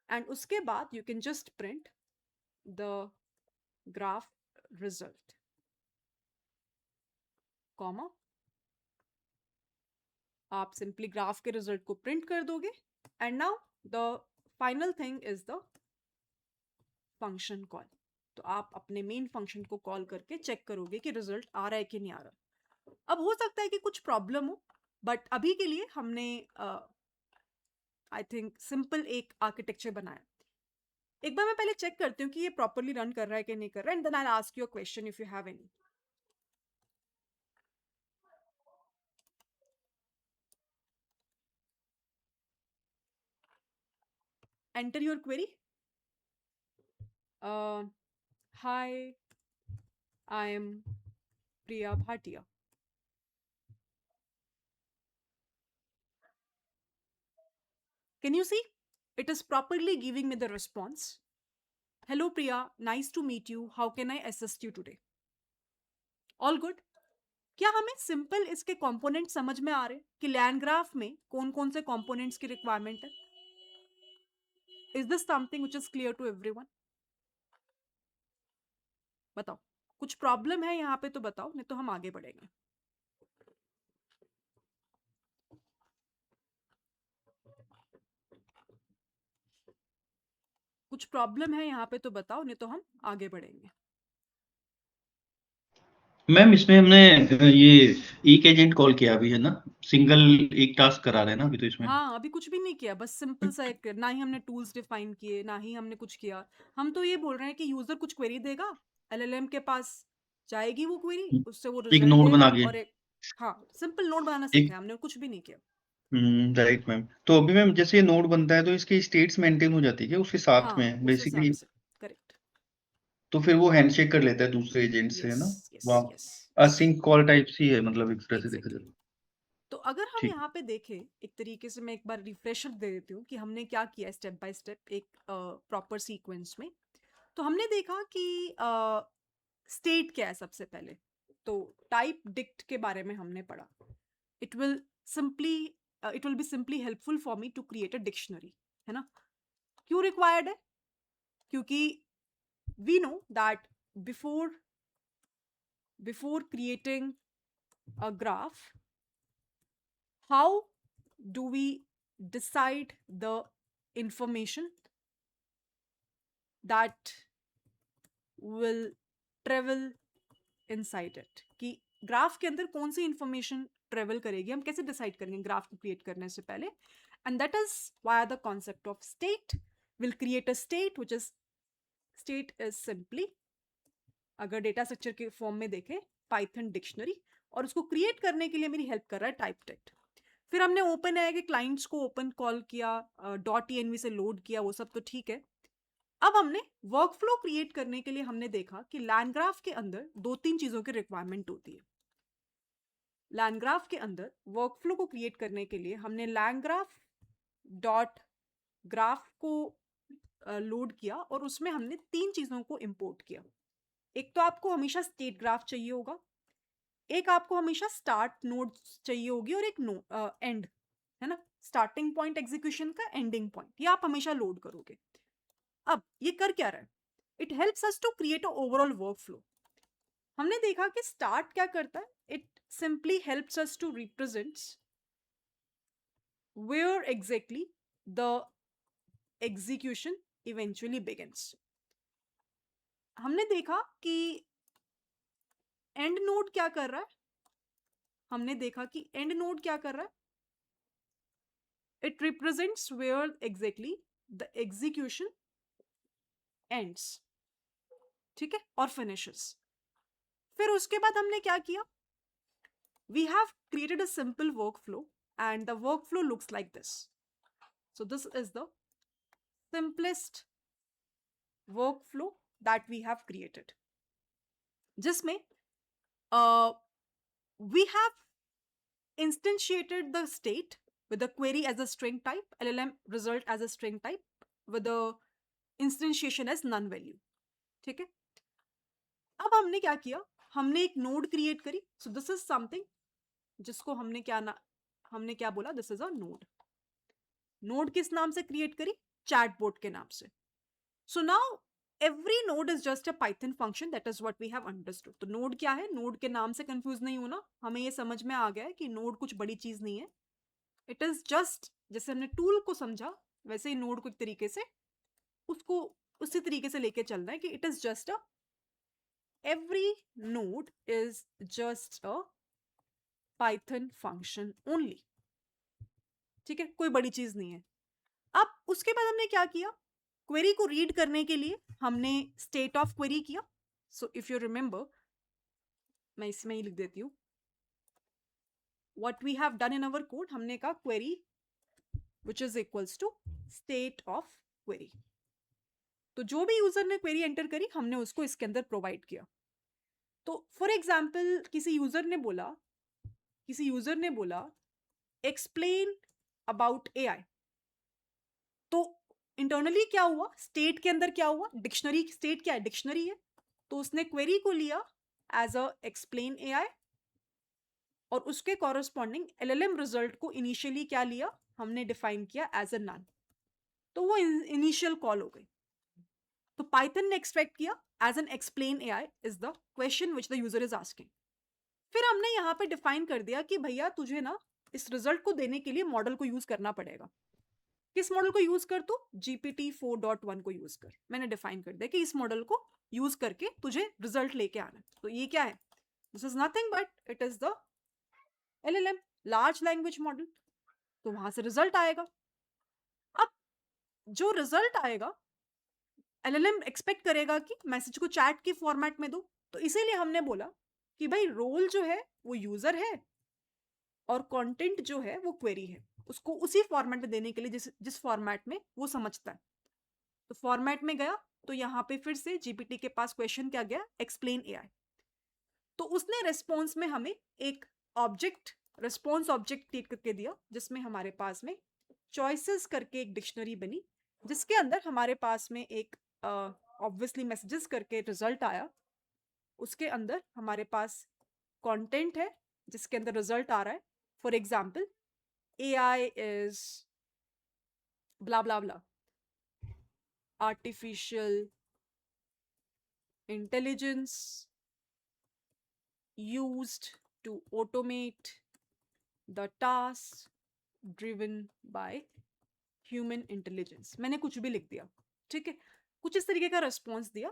And उसके बाद you can just print the graph result, comma. आप simply graph के result को print कर दोगे. And now the final thing is the function call. तो आप अपने main function को call करके check करोगे कि result आ रहा है कि नहीं आ रहा. अब हो सकता है कि कुछ problem हो, but अभी के लिए हमने I think simple एक architecture बनाया. एक बार मैं पहले चेक करती हूँ कि ये प्रॉपरली रन कर रहा है कि नहीं कर रहा है, and then I will ask you a question if you have any. Enter your query. Hi, I am Priya Bhatia. Can you see? It is properly giving me the response. Hello Priya, nice to meet you. How can I assist you today? All good. क्या हमें simple इसके component समझ में आ रहे कि land graph में कौन कौन से कंपोनेंट्स की रिक्वायरमेंट है? Is this something which is clear to everyone? बताओ, कुछ प्रॉब्लम है यहाँ पे तो बताओ, नहीं तो हम आगे बढ़ेंगे. कुछ प्रॉब्लम है यहाँ पे तो बताओ, नहीं तो हम आगे बढ़ेंगे. मैम इसमें हमने ये एक एजेंट कॉल किया अभी है ना, सिंगल एक टास्क करा रहे हैं ना अभी तो इसमें. हाँ, अभी कुछ भी नहीं किया, बस सिंपल सा एक, ना ही हमने टूल्स डिफाइन किए, ना ही हमने कुछ किया. हम तो ये बोल रहे हैं कि यूजर कुछ क्वेरी देगा, एलएलएम के पास जाएगी वो क्वेरी, उससे वो एक रिजल्ट नोड बना देगा के और एक हाँ सिंपल नोड बनाना एक सीखा है हमने, कुछ भी नहीं किया। Right ma'am. तो अभी मैम जैसे ये नोड बनता है तो इसकी स्टेट्स मेंटेन हो जाती है क्या उसके साथ हाँ में उस हिसाब बेसिकली? से, करेक्ट। तो फिर वो हैंडशेक कर लेता है दूसरे एजेंट से, है यस ना? यस वाह, यस असिंक कॉल टाइप सी है मतलब एक तरह से देखा एग्जैक्टली। जाए। तो अगर हम ठीक। यहाँ पे देखें एक तरीके से, मैं एक बार रिफ्रेशर दे देती हूँ कि हमने क्या किया स्टेप बाय स्टेप एक प्रॉपर सीक्वेंस में। तो हमने देखा कि स्टेट क्या है सबसे पहले, तो टाइप डिक्ट के बारे में हमने पढ़ा। It will simply it will be simply helpful for me to create a dictionary, है ना। क्यों रिक्वायर्ड है? क्योंकि we know that before creating a graph, how do we decide the information that will travel inside it, कि graph के अंदर कौन सी information travel करेगी, हम कैसे डिसाइड करेंगे ग्राफ को क्रिएट करने से पहले। And that is why the concept of state will create a state which is, state is simply, अगर डेटा स्ट्रक्चर के फॉर्म में देखें, पाइथन डिक्शनरी, और उसको क्रिएट करने के लिए मेरी हेल्प कर रहा है टाइप टेक्ट। फिर हमने ओपन है कि क्लाइंट्स को ओपन कॉल किया, .env से लोड किया, वो सब तो ठीक है। अब हमने वर्कफ्लो क्रिएट करने के लिए हमने देखा कि लैंड ग्राफ के अंदर 2-3 चीजों की रिक्वायरमेंट होती है। लैंड ग्राफ के अंदर वर्कफ्लो को क्रिएट करने के लिए हमने लैंड ग्राफ डॉट ग्राफ को लोड किया और उसमें हमने 3 चीजों को इंपोर्ट किया। एक तो आपको हमेशा स्टेट ग्राफ चाहिए होगा, एक आपको हमेशा स्टार्ट नोड चाहिए होगी, और एक एंड, है ना, स्टार्टिंग पॉइंट एग्जीक्यूशन का, एंडिंग पॉइंट, ये आप हमेशा लोड करोगे। अब ये कर क्या रहा है? It helps us to create a overall workflow. हमने देखा कि स्टार्ट क्या करता है, it simply helps us to represent where exactly the execution eventually begins. हमने देखा कि एंड नोड क्या कर रहा है, हमने देखा कि एंड नोड क्या कर रहा है, it represents where exactly the execution ends, ठीक है, और फिनिशेस। फिर उसके बाद हमने क्या किया, we have created a simple workflow and the workflow looks like this. So this is the simplest workflow that we have created, जिसमें we have instantiated the state with the query as a string type, LLM result as a string type, with the instantiation as none value, ठीक है। अब हमने क्या किया, हमने एक node create करी। सो दिस इज समथिंग जिसको हमने क्या बोला, this is a node. Node किस नाम से क्रिएट करी? चैटबॉट के नाम से। So now every node is just a Python function, that is what we have understood। तो नोड क्या है? नोड के नाम से कंफ्यूज नहीं होना, हमें ये समझ में आ गया है कि नोड कुछ बड़ी चीज नहीं है। इट इज जस्ट, जैसे हमने टूल को समझा वैसे ही नोड को एक तरीके से उसको उसी तरीके से लेके चलना है कि it is just a, every node is just a Python function only, ठीक है, कोई बड़ी चीज नहीं है। अब उसके बाद हमने क्या किया, क्वेरी को रीड करने के लिए हमने स्टेट ऑफ क्वेरी किया। सो इफ यू रिमेंबर, मैं इसमें ही लिख देती हूँ, what we have done in our code, हमने कहा query which is equals to state of query. तो जो भी यूजर ने क्वेरी एंटर करी हमने उसको इसके अंदर प्रोवाइड किया। तो फॉर एग्जाम्पल किसी यूजर ने बोला एक्सप्लेन अबाउट AI, तो इंटरनली क्या हुआ, स्टेट के अंदर क्या हुआ, डिक्शनरी, स्टेट क्या है, डिक्शनरी है। तो उसने क्वेरी को लिया एज अ एक्सप्लेन AI और उसके कॉरस्पॉन्डिंग LLM रिजल्ट को इनिशियली क्या लिया, हमने डिफाइन किया एज अ नन। तो वो इनिशियल कॉल हो गई। तो पाइथन ने एक्सपेक्ट किया as an explain AI is the question which the user is asking. फिर हमने यहाँ पे डिफाइन कर दिया कि भैया तुझे ना इस रिजल्ट को देने के लिए मॉडल को यूज करना पड़ेगा। किस मॉडल को यूज कर? तू GPT-4.1 को यूज कर। मैंने डिफाइन कर दिया कि इस मॉडल को यूज करके तुझे रिजल्ट लेके आना है। तो ये क्या है, this is nothing but it is the LLM, large language model. तो वहां से रिजल्ट आएगा। अब जो रिजल्ट आएगा LLM एक्सपेक्ट करेगा कि मैसेज को चैट के फॉर्मेट में दो, तो इसीलिए हमने बोला कि भाई रोल जो है वो यूजर है और कंटेंट जो है वो क्वेरी है, उसको उसी फॉर्मेट में देने के लिए जिस फॉर्मेट में वो समझता है। तो फॉर्मेट में गया तो यहाँ पे फिर से जीपीटी के पास क्वेश्चन क्या गया, एक्सप्लेन एआई। तो उसने रेस्पॉन्स में हमें एक ऑब्जेक्ट, रेस्पॉन्स ऑब्जेक्ट क्रिएट करके दिया, जिसमें हमारे पास में चॉइसेस करके एक डिक्शनरी बनी, जिसके अंदर हमारे पास में एक ऑब्वियसली मैसेजेस करके रिजल्ट आया। उसके अंदर हमारे पास कंटेंट है जिसके अंदर रिजल्ट आ रहा है। For example AI is blah blah blah, artificial intelligence used to automate the tasks driven by human intelligence। मैंने कुछ भी लिख दिया, ठीक है, कुछ इस तरीके का रिस्पॉन्स दिया।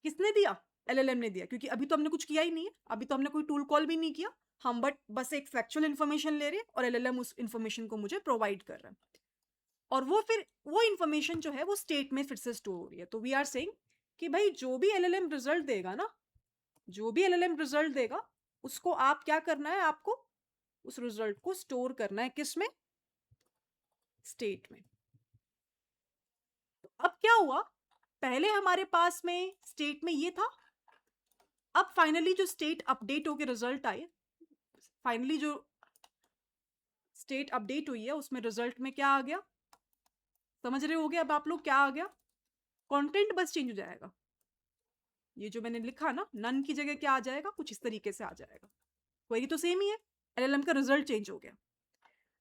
किसने दिया? LLM ने दिया, क्योंकि अभी तो हमने कुछ किया ही नहीं है, अभी तो हमने कोई टूल कॉल भी नहीं किया, हम बस एक फैक्चुअल इन्फॉर्मेशन ले रहे हैं और LLM उस इन्फॉर्मेशन को मुझे प्रोवाइड कर रहा है, और वो इन्फॉर्मेशन जो है वो स्टेट में फिर से स्टोर हो रही है। तो वी आर सेइंग कि भाई जो भी LLM रिजल्ट देगा ना, जो भी LLM रिजल्ट देगा उसको आप क्या करना है, आपको उस रिजल्ट को स्टोर करना है, किस में? स्टेट में। तो अब क्या हुआ, पहले हमारे पास में स्टेट में ये था, अब फाइनली जो स्टेट अपडेट होके रिजल्ट आए, फाइनली जो स्टेट अपडेट हुई है उसमें रिजल्ट में क्या आ गया, समझ रहे होगे अब आप लोग क्या आ गया? कंटेंट बस चेंज हो जाएगा। ये जो मैंने लिखा ना, नन की जगह क्या आ जाएगा, कुछ इस तरीके से आ जाएगा। क्वेरी तो सेम ही है, LLM का रिजल्ट चेंज हो गया।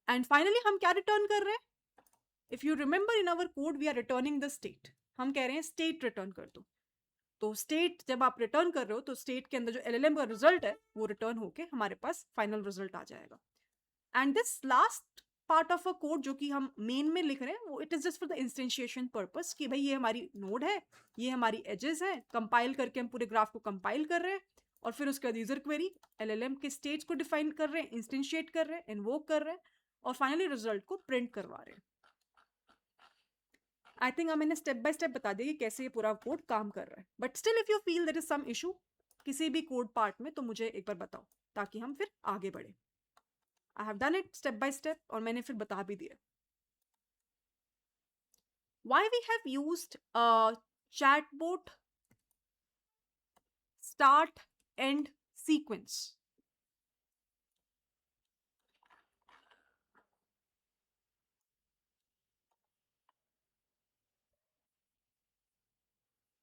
एंड फाइनली हम क्या रिटर्न कर रहे हैं? If you remember in our code we are returning the state. हम कह रहे हैं स्टेट रिटर्न कर दो। तो स्टेट जब आप रिटर्न कर रहे हो तो स्टेट के अंदर जो LLM का रिजल्ट है वो रिटर्न होके हमारे पास फाइनल रिजल्ट आ जाएगा। And this last part of a code जो कि हम मेन में लिख रहे हैं, वो it is just for the instantiation purpose, कि भाई ये हमारी नोड है, ये हमारी एजेस है, कंपाइल करके हम पूरे ग्राफ को कंपाइल कर रहे हैं, और फिर उसके बाद यूजर क्वेरी LLM के स्टेट्स को डिफाइन कर रहे हैं, इंस्टेंशिएट कर रहे हैं, इन्वोक कर रहे हैं, और फाइनली रिजल्ट को प्रिंट करवा रहे हैं। आई थिंक मैंने स्टेप बाय स्टेप बता दिया कि कैसे ये पूरा कोड काम कर रहा है, but still if you feel there is some issue किसी भी कोड पार्ट में तो मुझे एक बार बताओ, ताकि हम फिर आगे बढ़े। I have done it step by step, और मैंने फिर बता भी दिया। Why we have used a chatbot start end sequence?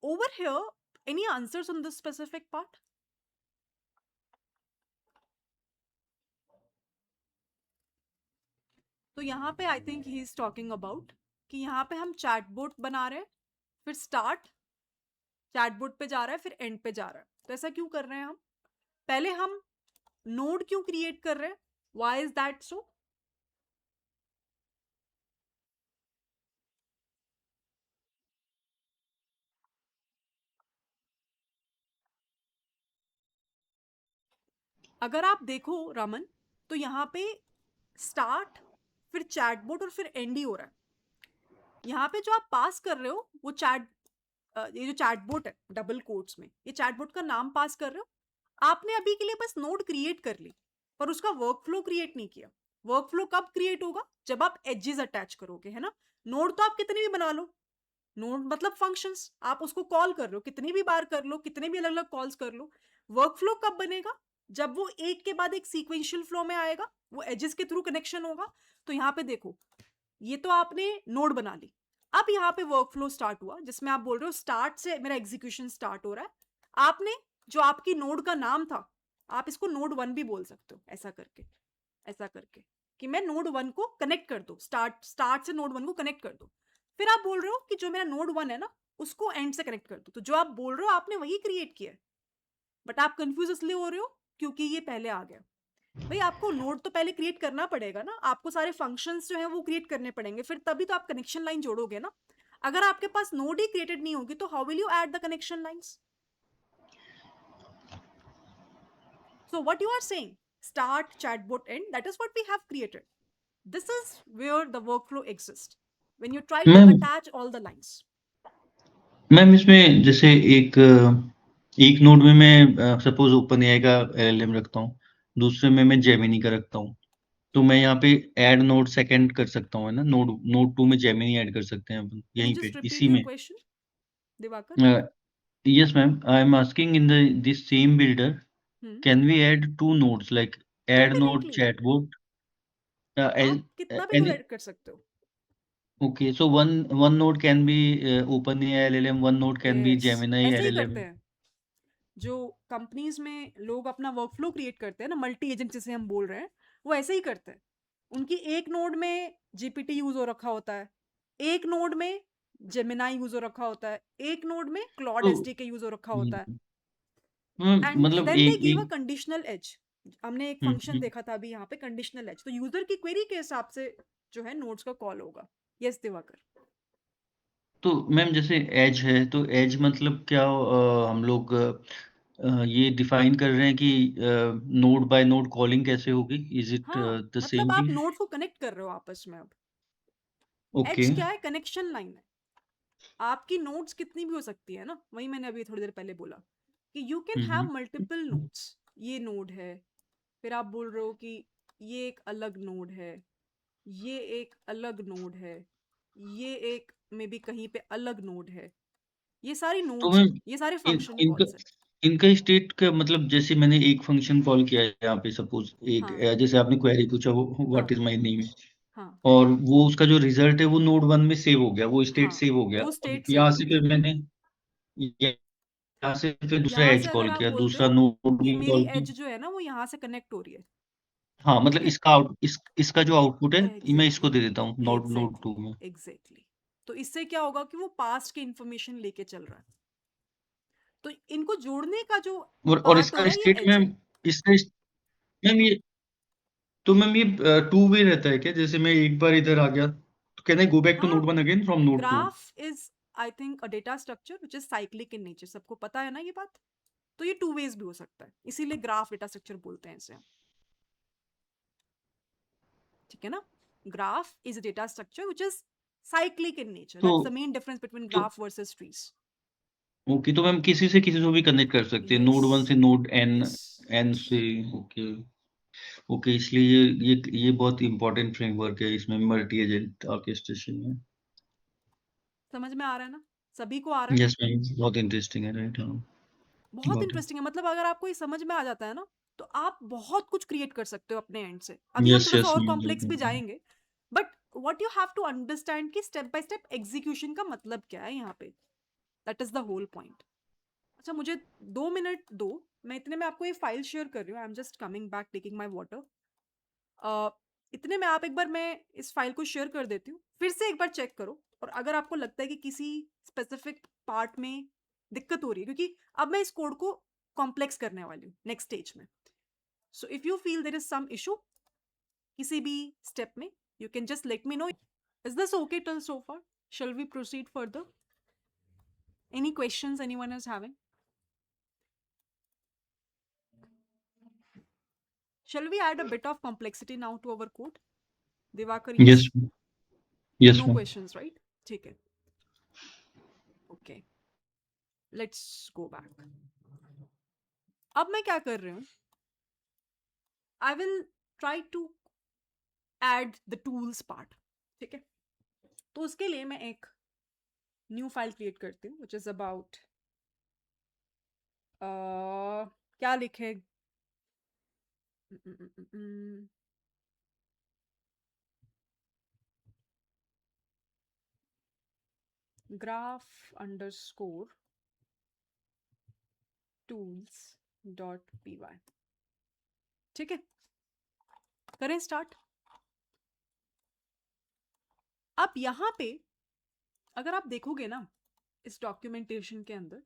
Over here, any answers on this specific part? तो यहाँ पे I think he is talking about कि यहाँ पे हम चैटबोट बना रहे हैं, फिर स्टार्ट चैटबोट पे जा रहा है, फिर एंड पे जा रहा है। तो ऐसा क्यों कर रहे हैं हम? पहले हम नोड क्यों क्रिएट कर रहे हैं? Why is that so? अगर आप देखो रमन, तो यहाँ पे स्टार्ट, फिर चैटबोट और फिर एंड ही हो रहा है। यहाँ पे जो आप पास कर रहे हो वो ये जो चैटबोट है डबल कोट्स में, ये चैटबोट का नाम पास कर रहे हो। आपने अभी के लिए बस नोड क्रिएट कर ली, पर उसका वर्कफ्लो क्रिएट नहीं किया। वर्कफ्लो कब क्रिएट होगा? जब आप एजेस अटैच करोगे, है ना। नोड तो आप कितने भी बना लो, नोड मतलब फंक्शंस, आप उसको कॉल कर लो, कितनी भी बार कर लो, कितने भी अलग अलग कॉल्स कर लो। वर्कफ्लो कब बनेगा? जब वो एक के बाद एक सीक्वेंशियल फ्लो में आएगा, वो एजेस के थ्रू कनेक्शन होगा। तो यहाँ पे देखो, ये तो आपने नोड बना ली, अब यहाँ पे वर्कफ्लो स्टार्ट हुआ, जिसमें आप बोल रहे हो स्टार्ट से मेरा एग्जीक्यूशन स्टार्ट हो रहा है। आपने जो आपकी नोड का नाम था, आप इसको नोड 1 भी बोल सकते हो, ऐसा करके कि मैं नोड 1 को कनेक्ट कर दो, स्टार्ट से नोड 1 को कनेक्ट कर दो। फिर आप बोल रहे हो कि जो मेरा नोड 1 है ना, उसको एंड से कनेक्ट कर दो। तो जो आप बोल रहे हो आपने वही क्रिएट किया है, बट आप कंफ्यूज इसलिए हो रहे हो क्योंकि ये पहले आ गया। भाई आपको नोड तो पहले क्रिएट करना पड़ेगा ना, आपको सारे फंक्शंस जो हैं वो क्रिएट करने पड़ेंगे, फिर तभी तो आप कनेक्शन लाइन जोड़ोगे ना। अगर आपके पास नोड ही क्रिएटेड नहीं होगी तो how will you add the connection lines? So what you are saying, start, chatbot, end, that is what we have created. This is where the workflow exists when you try to ma'am attach all the lines. Ma'am इसमें जैसे एक एक node में मैं suppose open AI का LLM रखता हूँ, दूसरे में मैं जेमिनी का रखता हूँ, तो मैं यहाँ पे ऐड नोड सेकंड कर सकता हूँ, है ना? नोड 2 में जेमिनी ऐड कर सकते हैं अपन Can you यहीं just पे repeat इसी your में। question, Divakar? Yes, ma'am. I am asking in this same builder, Hmm. can we add two nodes like add node Definitely. chatbot? आप कितना भी नोड Any, ऐड कर सकते हो. okay, so one node can be OpenAI LLM, one node can be Yes. Gemini ऐसे ही LLM. करते हैं. जो कंपनीज में लोग अपना वर्कफ्लो क्रिएट करते हैं ना, मल्टी एजेंट जिसे हम बोल रहे हैं, वो ऐसे ही करते हैं. उनकी एक नोड में जीपीटी यूज हो रखा होता है, एक नोड में जेमिनाई यूज हो रखा होता है, एक नोड में क्लॉड तो एसडीके यूज हो रखा होता है. एंड मतलब देन दे एक गिव अ एक कंडीशनल एज. हमने एक हम्म, फंक्शन हम्म। देखा था अभी यहाँ पे, कंडीशनल एज. तो यूजर की क्वेरी के हिसाब से जो है नोड्स का कॉल होगा. यस दिवाकर. तो मैम जैसे एज है, तो एज मतलब क्या हम लोग ये डिफाइन कर रहे हैं कि नोड बाय नोड कॉलिंग कैसे होगी? इज इट हाँ, द मतलब सेम आप थिंग? नोड्स को कनेक्ट कर रहे हो आपस में. अब ओके। एज क्या है? कनेक्शन लाइन है. आपकी नोड्स कितनी भी हो सकती है ना, वही मैंने अभी थोड़ी देर पहले बोला कि you can have multiple nodes. ये नोड है, फिर आप बोल रहे हो कि ये एक अलग नोड है, ये एक अलग नोड है, ये एक में भी कहीं पे अलग नोड है. ये सारी तो नोड्स मैं हैं, ये सारे फंक्शन इनका कॉल्स हैं. इनका स्टेट का मतलब, जैसे मैंने एक फंक्शन कॉल किया है यहाँ पे, सपोज एक हाँ जैसे आपने क्वेरी पूछा वो हाँ व्हाट इज माय नेम, हाँ और वो उसका जो रिजल्ट है वो नोड 1 में सेव हो गया, वो स्टेट हाँ. सेव हो गया। वो अब स्टेट सेव यहाँ हो से गई. फिर मैंने यहाँ से फिर दूसरा यहाँ एज से अगर कॉल आप किया, बोलते दूसरा हो नोड कि भी मेरी कॉल एज किया। जो है ना वो यहाँ से कनेक्ट हो रही है. हाँ, मतलब ठीक है. इसका जो आउटपुट है ये मैं इसको एग्जैक्टली दे देता हूँ नोड एग्जैक्टली 2 में। एग्जैक्टली. तो इससे क्या होगा कि वो पास्ट की इंफॉर्मेशन लेके चल रहा है. तो इनको जोड़ने का जो और पार्ट हो इसका रहा है ये स्टेट एज में है. इसका मैम ये तो मैम ये टू वे रहता है क्या? जैसे मैं एक बार इधर आ गया, तो can I go back to हाँ. Node 1 again from node 2? Graph is I think a data structure which is cyclic in nature. सबको पता है ना ये बात. तो ये टू वेज भी हो सकता है, इसीलिए ग्राफ डेटा स्ट्रक्चर बोलते हैं इसे. ठीक है ना. Graph is a data structure which is cyclic in nature. तो that's the main difference between तो ग्राफ वर्सेस ट्रीज. ओके, तो मैम किसी से किसी को भी कनेक्ट कर सकते हैं, यस नोड 1 से node N yes N yes. से। ओके। ओके, इसलिए ये बहुत इंपॉर्टेंट फ्रेमवर्क है इसमें, मल्टी एजेंट ऑर्केस्ट्रेशन में। समझ में आ रहा है ना? सभी को आ रहा है. यस मैम, बहुत इंटरेस्टिंग है, राइट? हाँ, बहुत गॉट इट। इंटरेस्टिंग है. मतलब अगर आपको ये समझ में आ जाता है ना, तो आप बहुत कुछ क्रिएट कर सकते हो अपने एंड से. अभी हम यस थोड़ा सा यस और कॉम्प्लेक्स भी मैम। जाएंगे. But what you have to understand कि स्टेप बाय स्टेप एग्जीक्यूशन का मतलब क्या है यहाँ पे. That is the whole point. अच्छा, मुझे 2 मिनट दो. मैं इतने में आपको ये फाइल शेयर कर रही हूँ. I am just coming back taking my water. इतने में आप एक बार, मैं इस फाइल को शेयर कर देती हूँ, फिर से एक बार चेक करो. और अगर आपको लगता है कि किसी स्पेसिफिक पार्ट में दिक्कत हो रही है, क्योंकि अब मैं इस कोड को कॉम्प्लेक्स करने वाली हूँ नेक्स्ट स्टेज में. So if you feel there is some issue किसी भी स्टेप में, you can just let me know. Is this okay till so far? Shall we proceed further? Any questions anyone is having? Shall we add a bit of complexity now to our code? Divakar, yes yes? Yes No ma'am. questions, right? ठीक है. Okay. Let's go back. अब मैं क्या कर रही हूँ? I will try to add the tools part. ठीक है. तो उसके लिए मैं एक न्यू फाइल क्रिएट करती हूँ which is about क्या लिखे? graph underscore tools dot py. ठीक है. करें स्टार्ट. अब यहाँ पे अगर आप देखोगे ना इस डॉक्यूमेंटेशन के अंदर,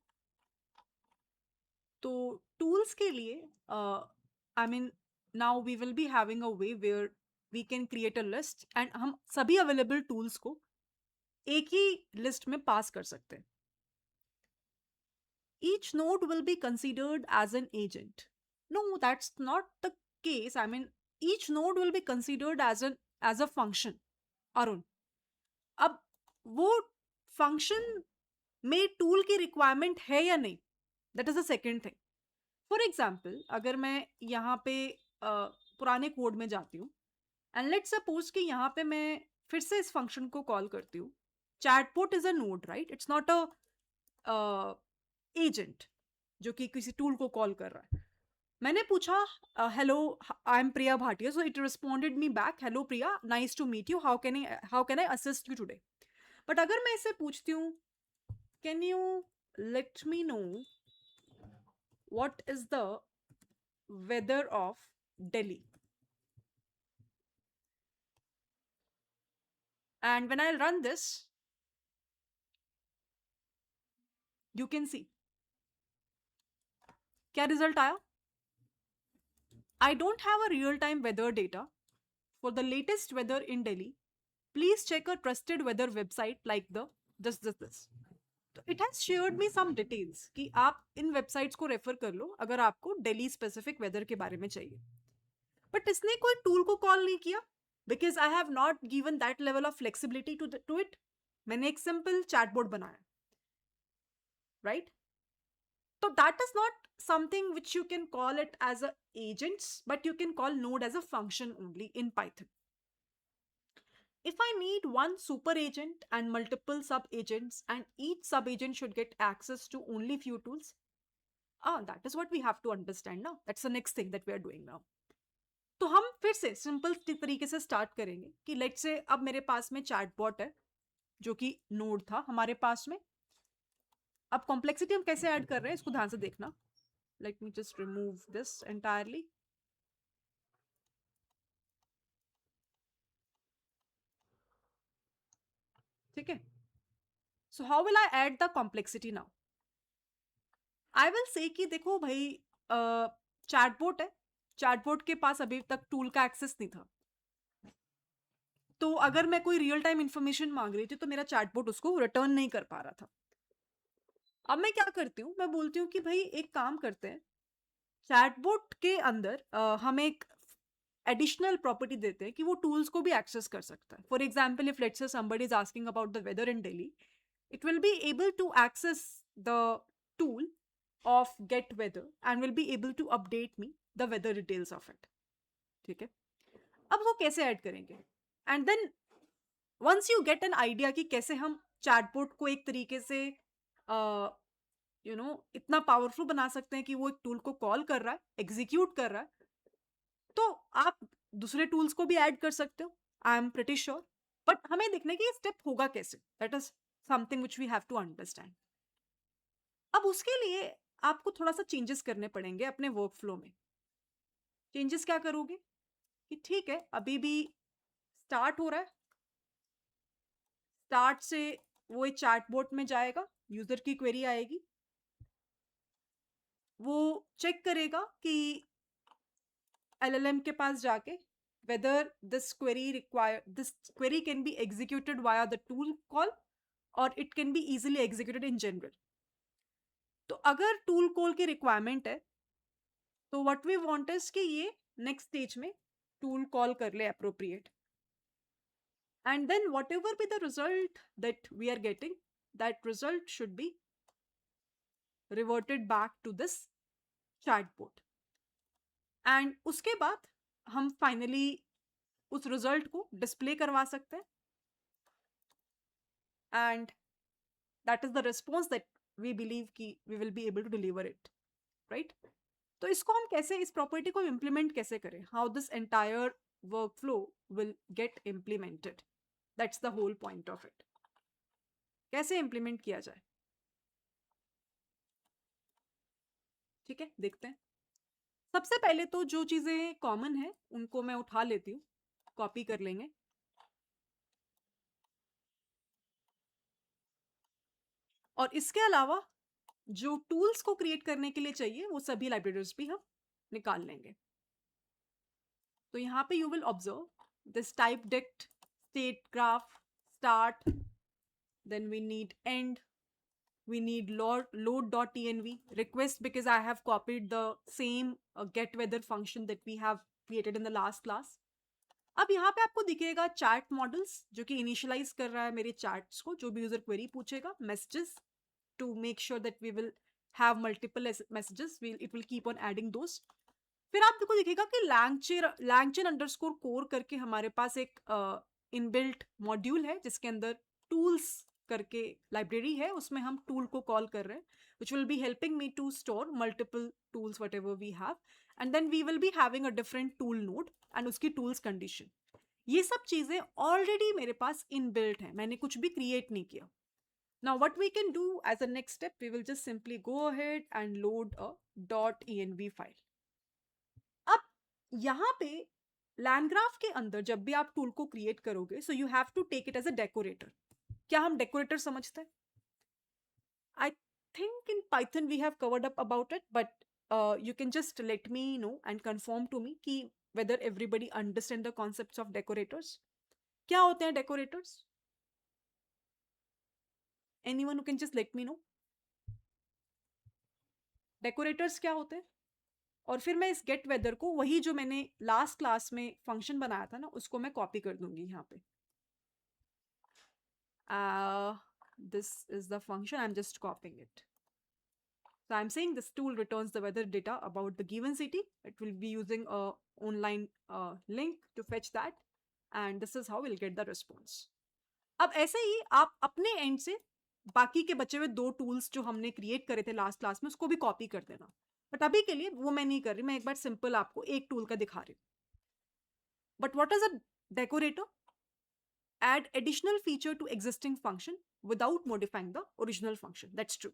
तो टूल्स के लिए I mean now we will be having a way where we can create a list and हम सभी अवेलेबल टूल्स को एक ही लिस्ट में पास कर सकते हैं. Each node will be considered as an agent. No, that's not the case. I mean each node will be considered as a function. Arun, अब वो फंक्शन में टूल की रिक्वायरमेंट है या नहीं, that is the second thing. For example, अगर मैं यहाँ पे पुराने कोड में जाती हूँ एंड लेट्स सपोज कि यहाँ पे मैं फिर से इस फंक्शन को कॉल करती हूँ. Chatbot is a node, right? It's not a agent जो कि किसी टूल को कॉल कर रहा है. मैंने पूछा hello, I am Priya Bhatia. So it responded me back, hello Priya, nice to meet you, how can I assist you today. But अगर मैं इससे पूछती हूँ, can you let me know what is the weather of Delhi, and when I run this, you can see क्या result आया. I don't have a real-time weather data for the latest weather in Delhi. Please check a trusted weather website like the this. तो it has shared me some details कि आप इन websites को refer कर लो अगर आपको Delhi specific weather के बारे में चाहिए. बट इसने कोई टूल को कॉल नहीं किया because I have not given that level of flexibility to it. मैंने एक सिंपल चैटबॉट बनाया, right? So that is not something which you can call it as a agents, but you can call node as a function only in Python. If I need one super agent and multiple sub agents, and each sub agent should get access to only few tools, that is what we have to understand now. That's the next thing that we are doing now. तो हम फिर से simple तरीके से start करेंगे कि let's से अब मेरे पास में चैटबॉट है जो कि नोड था हमारे पास में. अब कॉम्प्लेक्सिटी हम कैसे ऐड कर रहे हैं इसको ध्यान से देखना. Let me just remove this entirely. ठीक है. So how will I add the complexity now? I will say कि देखो भाई, चैटबॉट है, चैटबॉट के पास अभी तक टूल का एक्सेस नहीं था. तो अगर मैं कोई रियल टाइम इंफॉर्मेशन मांग रही थी तो मेरा चैटबॉट उसको रिटर्न नहीं कर पा रहा था. अब मैं क्या करती हूँ, मैं बोलती हूँ कि भाई एक काम करते हैं, चैटबॉट के अंदर हम एक एडिशनल प्रॉपर्टी देते हैं कि वो टूल्स को भी एक्सेस कर सकता है. फॉर एग्जाम्पल, इफ लेट्स से somebody is asking about the weather in Delhi, it will be able to access the tool of get weather and will be able to update me the weather details of it. ठीक है. अब वो कैसे add करेंगे? And then once you get an idea कि कैसे हम chatbot को एक तरीके से इतना पावरफुल बना सकते हैं कि वो एक टूल को कॉल कर रहा है, एग्जीक्यूट कर रहा है, तो आप दूसरे टूल्स को भी ऐड कर सकते हो. I am pretty sure. But हमें देखना है कि ये स्टेप होगा कैसे. That is something which we have to understand. अब उसके लिए आपको थोड़ा सा चेंजेस करने पड़ेंगे अपने वर्क फ्लो में. चेंजेस क्या करोगे कि ठीक है, अभी भी स्टार्ट हो रहा है, स्टार्ट से वो एक चैटबॉट में जाएगा, यूजर की क्वेरी आएगी, वो चेक करेगा कि LLM के पास जाके whether this query can be executed via the tool call or it can be easily executed in general. तो अगर टूल कॉल की रिक्वायरमेंट है तो व्हाट वी वांट इज कि ये नेक्स्ट स्टेज में टूल कॉल कर ले appropriate. And then whatever be the result that we are getting, that result should be reverted back to this chatbot. And उसके बाद हम फाइनली उस रिजल्ट को डिस्प्ले करवा सकते हैं. And that is the response that we believe कि we will be able to deliver it, right? तो इसको हम कैसे, इस प्रॉपर्टी को इम्प्लीमेंट कैसे करें, how this entire workflow will get implemented, that's the whole point of it. कैसे इम्प्लीमेंट किया जाए, ठीक है, देखते हैं. सबसे पहले तो जो चीजें कॉमन है उनको मैं उठा लेती हूँ, कॉपी कर लेंगे. और इसके अलावा जो टूल्स को क्रिएट करने के लिए चाहिए वो सभी लाइब्रेरीज भी हम निकाल लेंगे. तो यहाँ पे you will observe this type dict, state graph, start, then we need end, we need load.env, request because I have copied the same get weather function that we have created in the last class. अब यहाँ पे आपको दिखेगा chat models जो कि initialise कर रहा है मेरे चैट्स को, जो भी यूजर क्वेरी पूछेगा, messages to make sure that we will have multiple messages, it will keep on adding those. फिर आपको दिखेगा कि langchain underscore core करके हमारे पास एक इनबिल्ट मॉड्यूल है जिसके अंदर tools करके लाइब्रेरी है, उसमें हम टूल को कॉल कर रहे हैं, which will be helping me to store multiple tools whatever we have, and then we will be having a different tool node and उसकी tools condition. ये सब चीजें ऑलरेडी मेरे पास इनबिल्ट है, मैंने कुछ भी क्रिएट नहीं किया. Now what we can do as a next step, we will just simply go ahead and load a .env file. अब यहाँ पे LangGraph के अंदर जब भी आप टूल को क्रिएट करोगे, so you have to take it as a decorator. क्या हम डेकोरेटर समझते हैं? I think in Python we have covered up about it, but you can just let me know and confirm to me कि whether everybody understand the concepts of decorators. क्या होते हैं decorators? Anyone who can just let me know? Decorators क्या होते हैं? और फिर मैं इस get weather को वही जो मैंने लास्ट क्लास में फंक्शन बनाया था ना, उसको मैं कॉपी कर दूंगी यहाँ पे. This is the function, I'm just copying it. So I'm saying this tool returns the weather data about the given city. It will be using a online link to fetch that, and this is how we'll get the response. अब ऐसे ही आप अपने and से बाकी के बचे हुए 2 tools जो हमने क्रिएट करे थे लास्ट क्लास में उसको भी कॉपी कर देना, बट अभी के लिए वो मैं नहीं कर रही, मैं एक बार सिंपल आपको एक टूल का दिखा रही हूँ. But what is a decorator? Add additional feature to existing function without modifying the original function. That's true.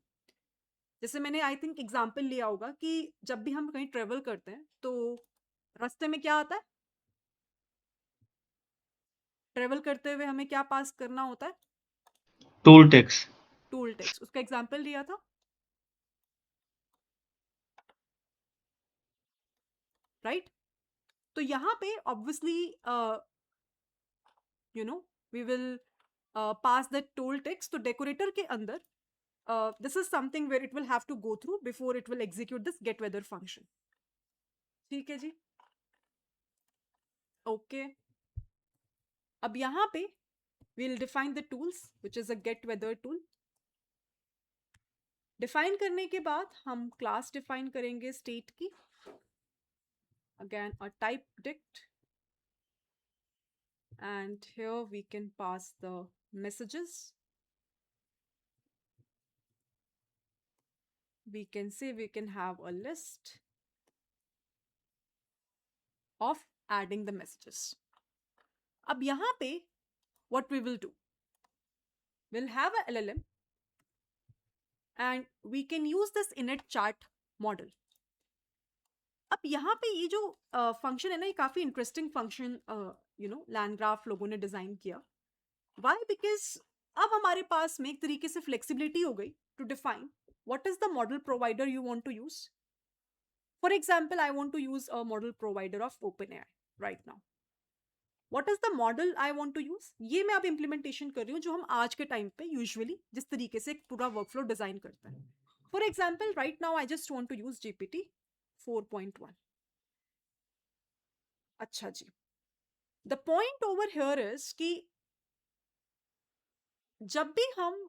जैसे मैंने आई थिंक एग्जाम्पल लिया होगा कि जब भी हम कहीं ट्रेवल करते हैं तो रास्ते में क्या आता है, ट्रेवल करते हुए हमें क्या पास करना होता है? Toll tax. Toll tax. उसका एग्जाम्पल लिया था, राइट? तो यहाँ पे obviously you know we will pass that toll text. तो decorator के अंदर this is something where it will have to go through before it will execute this get weather function. ठीक है जी, ओके. अब यहाँ पे we'll define the tools which is a get weather tool. Define करने के बाद हम क्लास डिफाइन करेंगे स्टेट की, again a type dict, and here we can pass the messages. We can say we can have a list of adding the messages. अब यहाँ पे what we will do, we'll have a LLM and we can use this init chart model. अब यहाँ पे ये जो function है ना, ये काफी इंटरेस्टिंग फंक्शन LangGraph लोगों ने डिजाइन किया. Why? Because अब हमारे पास में एक तरीके से फ्लेक्सिबिलिटी हो गई to define what is the model provider you want to use. For example, I want to use a model provider of OpenAI right now. What is the model I want to use? ये मैं अब implementation कर रही हूँ जो हम आज के टाइम पे यूजुअली जिस तरीके से एक पूरा वर्कफ्लो डिजाइन करते हैं. For example right now I just want to use GPT 4.1. अच्छा जी, the point over here is कि जब भी हम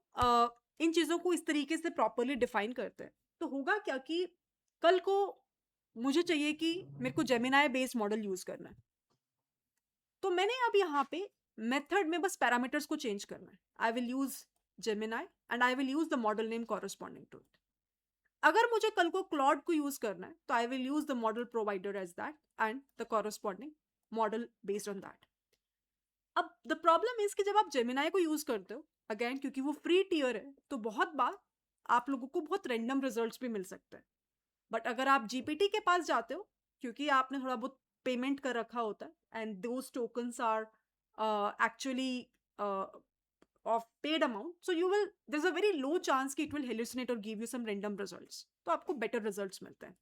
इन चीजों को इस तरीके से प्रॉपरली डिफाइन करते हैं तो होगा क्या कि कल को मुझे चाहिए कि मेरे को जेमिनाई बेस्ड मॉडल यूज करना है, तो मैंने अब यहाँ पे मेथड में बस पैरामीटर्स को चेंज करना है. I will use Gemini and I will use the model name corresponding to it. अगर मुझे कल को क्लॉड को यूज करना है तो I will use the model provider as that and the corresponding model based on that. अब the problem is कि जब आप जेमिनाई को यूज करते हो, अगेन क्योंकि वो फ्री टियर है, तो बहुत बार आप लोगों को बहुत रैंडम रिजल्ट्स भी मिल सकते हैं. बट अगर आप जीपीटी के पास जाते हो, क्योंकि आपने थोड़ा बहुत पेमेंट कर रखा होता है and those tokens are actually of paid amount, so you will, there's a very low chance कि it will hallucinate or give you some random results. तो आपको better results मिलते हैं.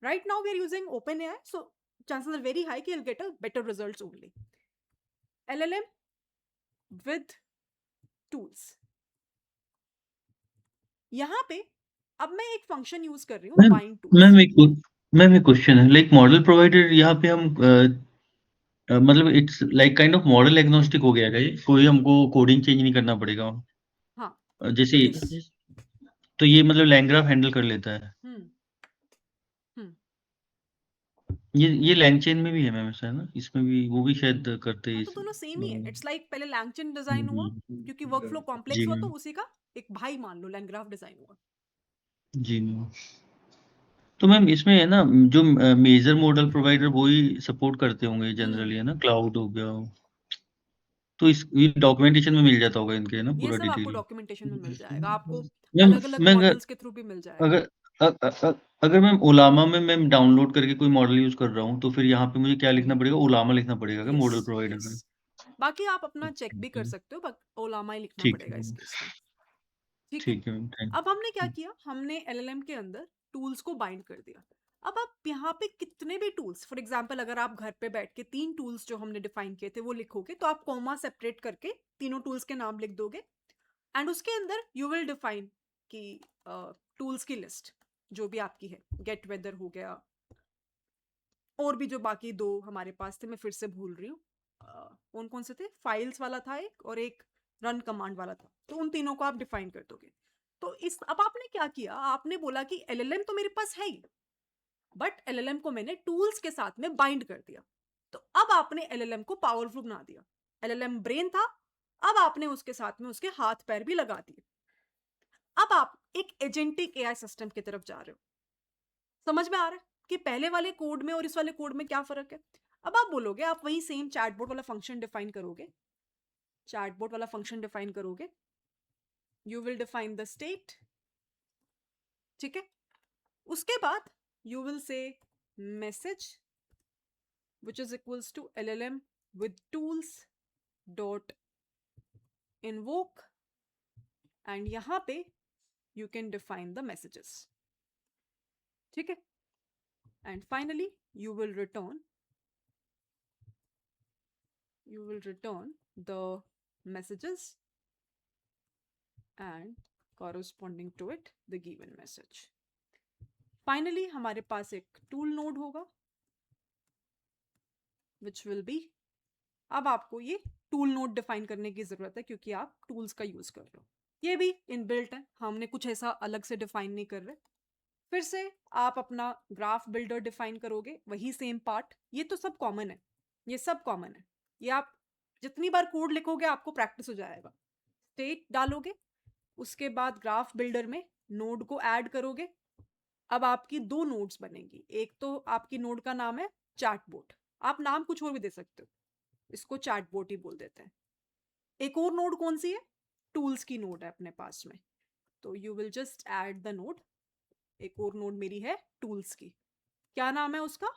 Right now we are using OpenAI, so chances are very high कि you'll get a better results only. LLM with tools. यहाँ पे अब मैं एक फंक्शन यूज कर रही हूँ bind tools. मैम एक क्वेश्चन है, लाइक मॉडल प्रोवाइडर यहाँ पे हम मतलब it's like kind of model agnostic हो गया क्या ये? कोई हमको कोडिंग चेंज नहीं करना पड़ेगा? हाँ, जैसे yes. तो ये मतलब लैंग्राफ हैंडल कर लेता है। हम्म हम्म ये लैंगचेन में भी है मैम ऐसा, है ना? इसमें भी वो भी शायद करते हैं हाँ, ये तो सब। दोनों सेम ही है। इट्स लाइक पहले लैंगचेन डिजाइन हुआ, क्योंकि वर्कफ्लो जी कॉम्प्लेक्स हुआ, तो मैम। उसी का एक भाई मान लो लैंग्राफ डिजाइन हुआ। जी मैम। तो मैम इसमें है ना, जो मेजर मॉडल प्रोवाइडर वही सपोर्ट करते होंगे जनरली, है ना? क्लाउड हो गया, तो इस ये डॉक्यूमेंटेशन में मिल जाता होगा इनके, है ना, ये पूरा सब आपको डिटेल। डॉक्यूमेंटेशन में मिल जाएगा, आपको मैम अलग अलग मैं मॉडल्स के थ्रू भी मिल जाएगा। अगर अगर मैम ओलामा में मैम डाउनलोड करके कोई मॉडल यूज कर रहा हूँ, तो फिर यहाँ पे मुझे क्या लिखना पड़ेगा? ओलामा लिखना पड़ेगा क्या यस मॉडल प्रोवाइडर यस, में? बाकी आप अपना चेक भी कर सकते हो, बट ओलामा ही लिखना ठीक पड़ेगा है इस मैम। केस में। ठीक है। ठीक है मैम, थैंक अब हमने क्या किया, हमने एलएलएम के अंदर टूल्स को बाइंड कर दिया। अब आप यहाँ पे कितने भी टूल्स, फॉर एग्जांपल अगर आप घर पे बैठ के 3 टूल्स जो हमने डिफाइन किए थे वो लिखोगे, तो आप कॉमा सेपरेट करके तीनों टूल्स के नाम लिख दोगे, एंड उसके अंदर यू विल डिफाइन कि टूल्स की लिस्ट जो भी आपकी है, गेट वेदर हो गया, और भी जो बाकी दो हमारे पास थे, मैं फिर से भूल रही हूँ कौन कौन से थे, फाइल्स वाला था एक, और एक रन कमांड वाला था, तो उन तीनों को आप डिफाइन कर दोगे। तो इस अब आपने क्या किया, आपने बोला कि एलएलएम तो मेरे पास है ही, बट एलएलएम को मैंने टूल्स के साथ में बाइंड कर दिया। तो अब आपने एलएलएम को पावरफुल बना दिया। एलएलएम ब्रेन था, अब आपने उसके साथ में उसके हाथ पैर भी लगा दिए। अब आप एक एजेंटिक एआई सिस्टम की तरफ जा रहे हो। समझ में आ रहा है कि पहले वाले कोड में और इस वाले कोड में क्या फर्क है? अब आप बोलोगे, आप वही सेम चैटबॉट वाला फंक्शन डिफाइन करोगे, चैटबॉट वाला फंक्शन डिफाइन करोगे, you will define the state, ठीक है? उसके बाद यू विल से message which is equals to llm with tools dot invoke, and यहाँ पे you can define the messages, ठीक है? And finally you will return the messages and corresponding to it the given message. Finally हमारे पास एक tool node होगा which will be, अब आपको ये टूल नोड डिफाइन करने की जरूरत है क्योंकि आप टूल्स का यूज कर रहे हो। ये भी इनबिल्ट है, हमने कुछ ऐसा अलग से डिफाइन नहीं कर रहे। फिर से आप अपना ग्राफ बिल्डर डिफाइन करोगे, वही सेम पार्ट, ये तो सब कॉमन है, ये सब कॉमन है, ये आप जितनी बार कोड लिखोगे आपको प्रैक्टिस हो जाएगा। स्टेट डालोगे, उसके बाद ग्राफ बिल्डर में नोड को ऐड करोगे। अब आपकी दो नोड्स बनेंगी, एक तो आपकी नोड का नाम है चैटबॉट, आप नाम कुछ और भी दे सकते हो, इसको चैटबॉट ही बोल देते हैं। एक और नोड कौन सी है? टूल्स की नोड है अपने पास में, तो you will just add the node. एक और नोड मेरी है टूल्स की, क्या नाम है उसका?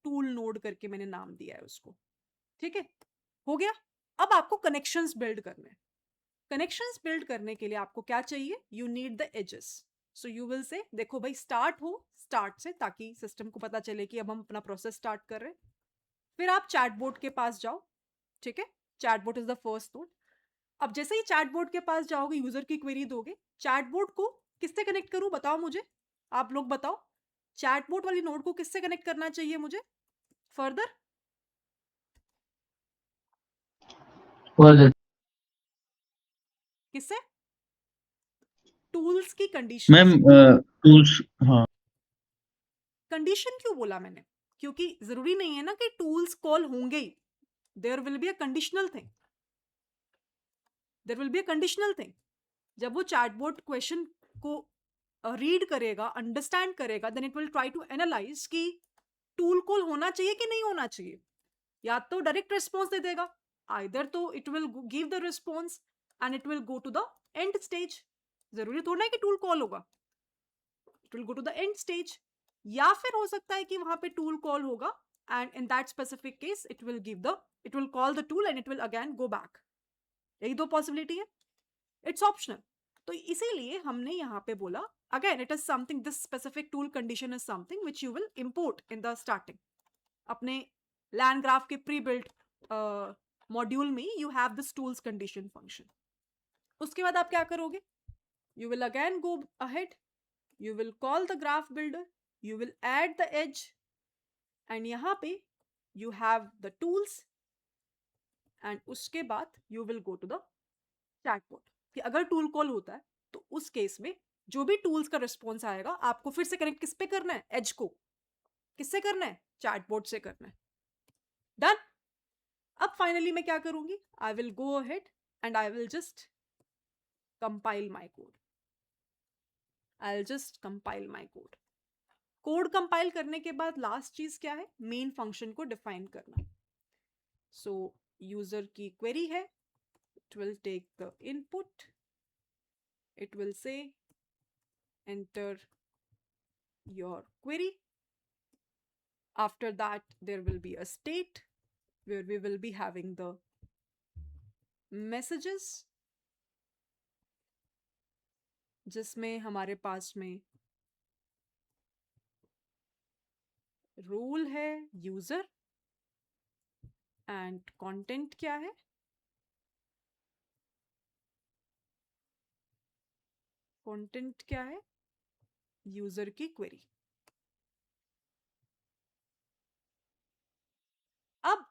टूल नोड करके मैंने नाम दिया है उसको, ठीक है? हो गया। अब आपको कनेक्शंस बिल्ड करने हैं। कनेक्शंस बिल्ड करने के लिए आपको क्या चाहिए? You need the edges. So you will say, देखो भाई स्टार्ट हो स्टार्ट से, ताकि सिस्टम को पता चले कि अब हम अपना प्रोसेस स्टार्ट कर रहे हैं। फिर आप चैटबॉट के पास जाओ, ठीक है? Chatbot is the first node. अब जैसे ही चैटबॉट के पास जाओगे, यूजर की क्वेरी दोगे, चैटबॉट को किससे कनेक्ट करूं बताओ मुझे, आप लोग बताओ, चैटबॉट वाली नोड को किससे कनेक्ट करना चाहिए मुझे फर्दर? किससे? टूल्स की कंडीशन मैम से। टूल्स, हाँ। कंडीशन क्यों बोला मैंने? क्योंकि जरूरी नहीं है ना कि टूल्स कॉल होंगे ही, there will be a conditional thing, there will be a conditional thing. जब वो चैटबॉट क्वेश्चन को रीड करेगा, अंडरस्टैंड करेगा, then it will try to analyse कि टूल कॉल होना चाहिए कि नहीं होना चाहिए। या तो डायरेक्ट रिस्पॉन्स दे देगा, आइदर तो it will give the response and it will go to the end stage. जरूरी थोड़ा है कि टूल कॉल होगा, it will go to the end stage. या फिर हो सकता है कि वहां पे टूल कॉल होगा and in that specific case it will call the tool and it will again go back. यही दो पॉसिबिलिटी है, इट्स ऑप्शनल। तो इसीलिए हमने यहाँ पे बोला, again it is something, this specific tool condition is something which you will import in the starting. अपने लैंड ग्राफ के प्री बिल्ट मॉड्यूल में you have this tools condition function. उसके बाद आप क्या करोगे? You will again go ahead, you will call the graph builder, you will add the edge, and यहाँ पे you have the tools, and उसके बाद you will go to the chatbot. कि अगर टूल कॉल होता है तो उस केस में जो भी टूल्स का रिस्पॉन्स आएगा आपको फिर से कनेक्ट किस पे करना है, एज को किससे करना है, चैटबॉट से करना है। डन। अब फाइनली मैं क्या करूंगी, I will go ahead and I will just compile my code. I will just compile my code. Code compile करने के बाद लास्ट चीज क्या है, मेन फंक्शन को डिफाइन करना। सो यूजर की क्वेरी है, it will take the input, it will say enter your query. After that there will be a state where we will be having the messages जिसमें हमारे पास में role है user and content क्या है, content क्या है, user की query. अब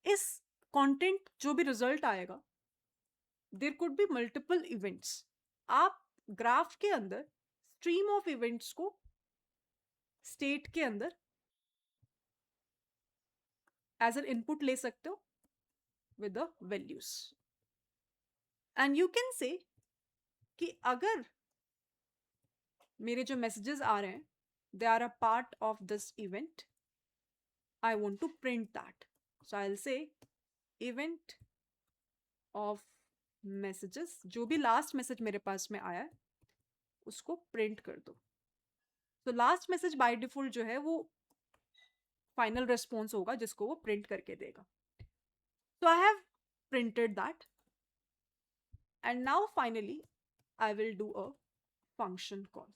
इस कंटेंट जो भी रिजल्ट आएगा, there could be multiple events. आप ग्राफ के अंदर स्ट्रीम ऑफ इवेंट्स को स्टेट के अंदर एज एन इनपुट ले सकते हो with the values and you can say कि अगर मेरे जो messages आ रहे हैं they are a part of this event, I want to print that, so I'll say event of messages, जो भी last message मेरे पास में आया है उसको print कर दो। तो last message by default जो है वो final response होगा जिसको वो print करके देगा। So I have printed that and now finally I will do a function call.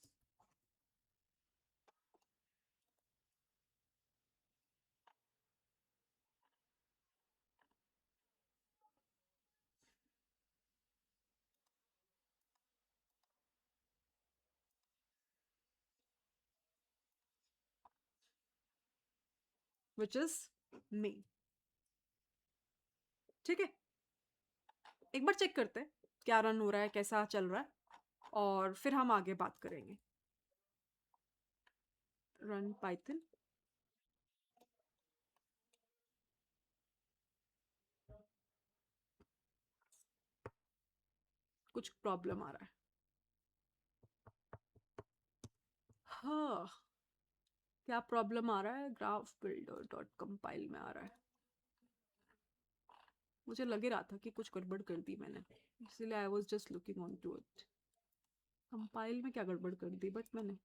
Which is main। ठीक है, एक बार चेक करते हैं क्या रन हो रहा है, कैसा चल रहा है, और फिर हम आगे बात करेंगे। रन पाइथन, कुछ प्रॉब्लम आ रहा है। हाँ, क्या प्रॉब्लम आ रहा है, ग्राफ बिल्डर डॉट कंपाइल में आ रहा है। मुझे लग ही रहा था कि कुछ गड़बड़ कर दी मैंने, इसलिए I was just looking on to it. Compile में क्या गड़बड़ कर दी बट मैंने।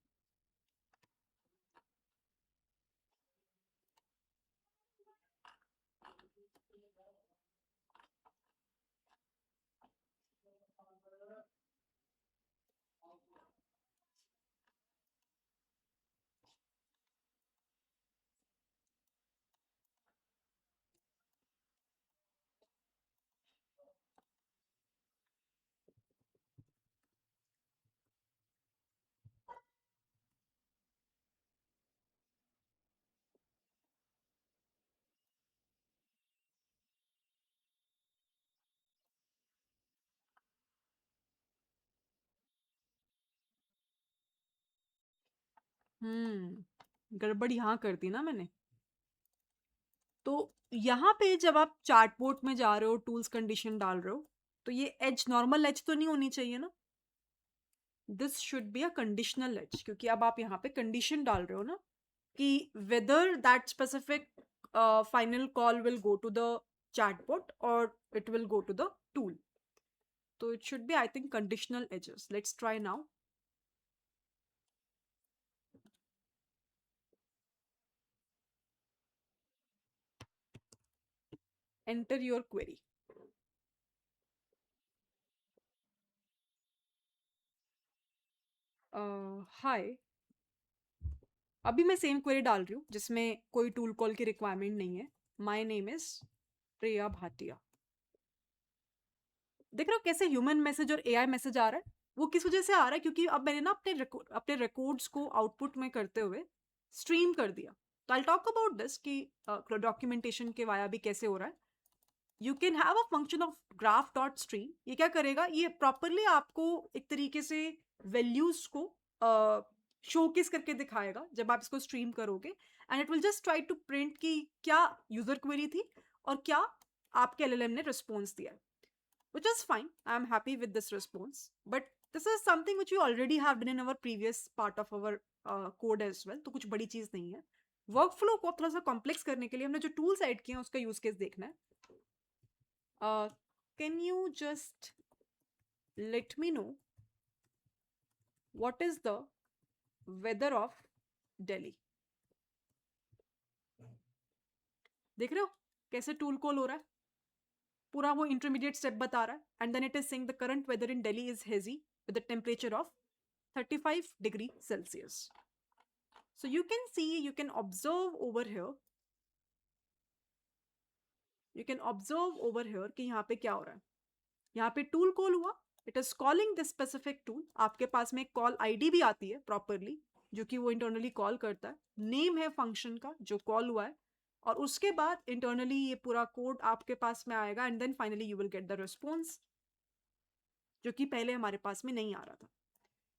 गड़बड़ यहाँ कर दी ना मैंने। तो यहाँ पे जब आप चार्टबोर्ड में जा रहे हो, टूल्स कंडीशन डाल रहे हो, तो ये एज नॉर्मल एज तो नहीं होनी चाहिए ना, this should be a conditional edge, क्योंकि अब आप यहाँ पे कंडीशन डाल रहे हो ना कि whether that specific final call will go to the chatbot or it will go to the tool. So it should be, I think, conditional edges. Let's try now. Enter your query. Hi. अभी मैं same query डाल रही हूँ जिसमें कोई tool call की requirement नहीं है। माय नेम इज प्रिया भाटिया। देख रहे हो कैसे ह्यूमन मैसेज और एआई मैसेज आ रहा है? वो किस वजह से आ रहा है? क्योंकि अब मैंने ना अपने रिकॉर्ड्स को आउटपुट में करते हुए स्ट्रीम कर दिया। तो आई टॉक अबाउट दिस कि डॉक्यूमेंटेशन के वाया भी कैसे हो रहा है। You can have a function of graph dot stream. ये क्या करेगा, ये प्रॉपरली आपको एक तरीके से वैल्यूज को शोकेस करके दिखाएगा जब आप इसको स्ट्रीम करोगे, and it will just try to print कि क्या यूजर क्वेरी थी और क्या आपके एलएलएम ने रिस्पॉन्स दिया, which is fine. I am happy with this response, but this is something which we already have done in our previous part of our code as well. तो कुछ बड़ी चीज नहीं है. वर्कफ्लो को थोड़ा सा कॉम्प्लेक्स करने के लिए हमने जो टूल्स ऐड किए हैं उसका यूज केस देखना है. Can you just let me know what is the weather of Delhi? देख रहे हो कैसे टूल कॉल हो रहा है, पूरा वो इंटरमीडिएट स्टेप बता रहा है, and then it is saying the current weather in Delhi is hazy with the temperature of 35 degree Celsius. So you can see, you can observe over here, कि यहाँ पे क्या हो रहा है. यहाँ पे टूल कॉल हुआ, it is calling this specific tool. आपके पास में एक कॉल आईडी भी आती है प्रॉपरली जो कि वो इंटरनली कॉल करता है. नेम है फंक्शन का जो कॉल हुआ है, और उसके बाद इंटरनली ये पूरा कोड आपके पास में आएगा, and then finally you will get the response जो कि पहले हमारे पास में नहीं आ रहा था.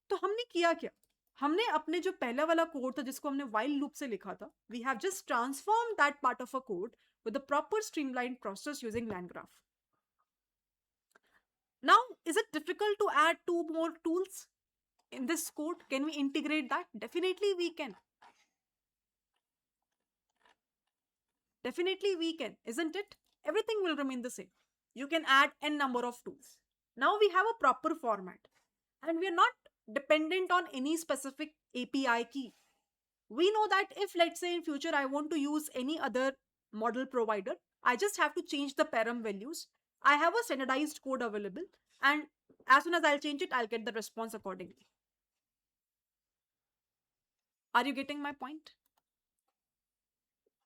तो हमने किया क्या, हमने अपने जो पहला वाला कोड था जिसको हमने वाइल लूप से लिखा था, we have just transform that part of a code with a proper streamline process using LangGraph. Now, is it difficult to add 2 more tools in this code? Can we integrate that? Definitely we can. Definitely we can, isn't it? Everything will remain the same. You can add n number of tools. Now we have a proper format, and we are not dependent on any specific API key. We know that if, let's say, in future I want to use any other model provider, I just have to change the param values. I have a standardized code available, and as soon as I'll change it, I'll get the response accordingly. Are you getting my point?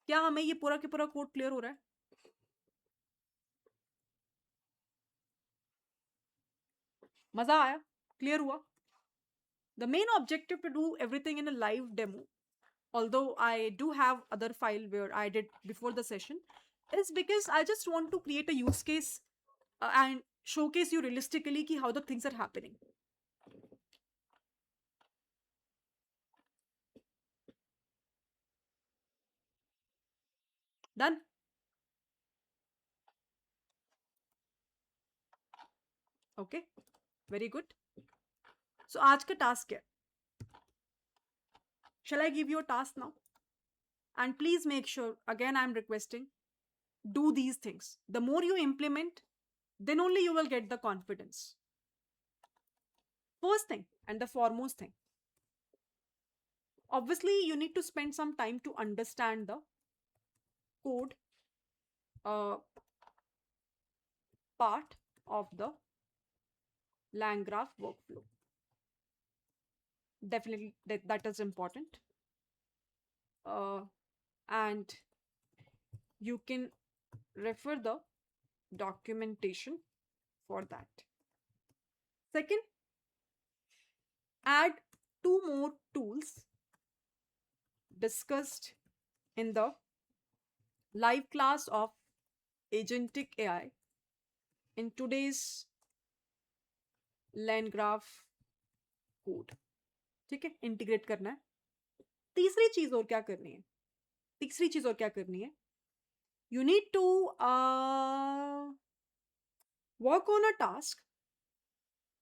क्या हमें ये पूरा के पूरा code clear हो रहा है? मजा आया? क्लियर हुआ? The main objective to do everything in a live demo, although I do have other file where I did before the session, is because I just want to create a use case and showcase you realistically ki how the things are happening. Done? Okay, very good. So आज का task क्या? Shall I give you a task now? And please make sure, again I'm requesting, do these things. The more you implement, then only you will get the confidence. First thing and the foremost thing, obviously you need to spend some time to understand the code part of the LangGraph workflow. Definitely that is important. And you can refer the documentation for that. Second, add 2 more tools discussed in the live class of Agentic AI in today's LangGraph code. ठीक है, integrate करना है. तीसरी चीज और क्या करनी है, you need to work on a task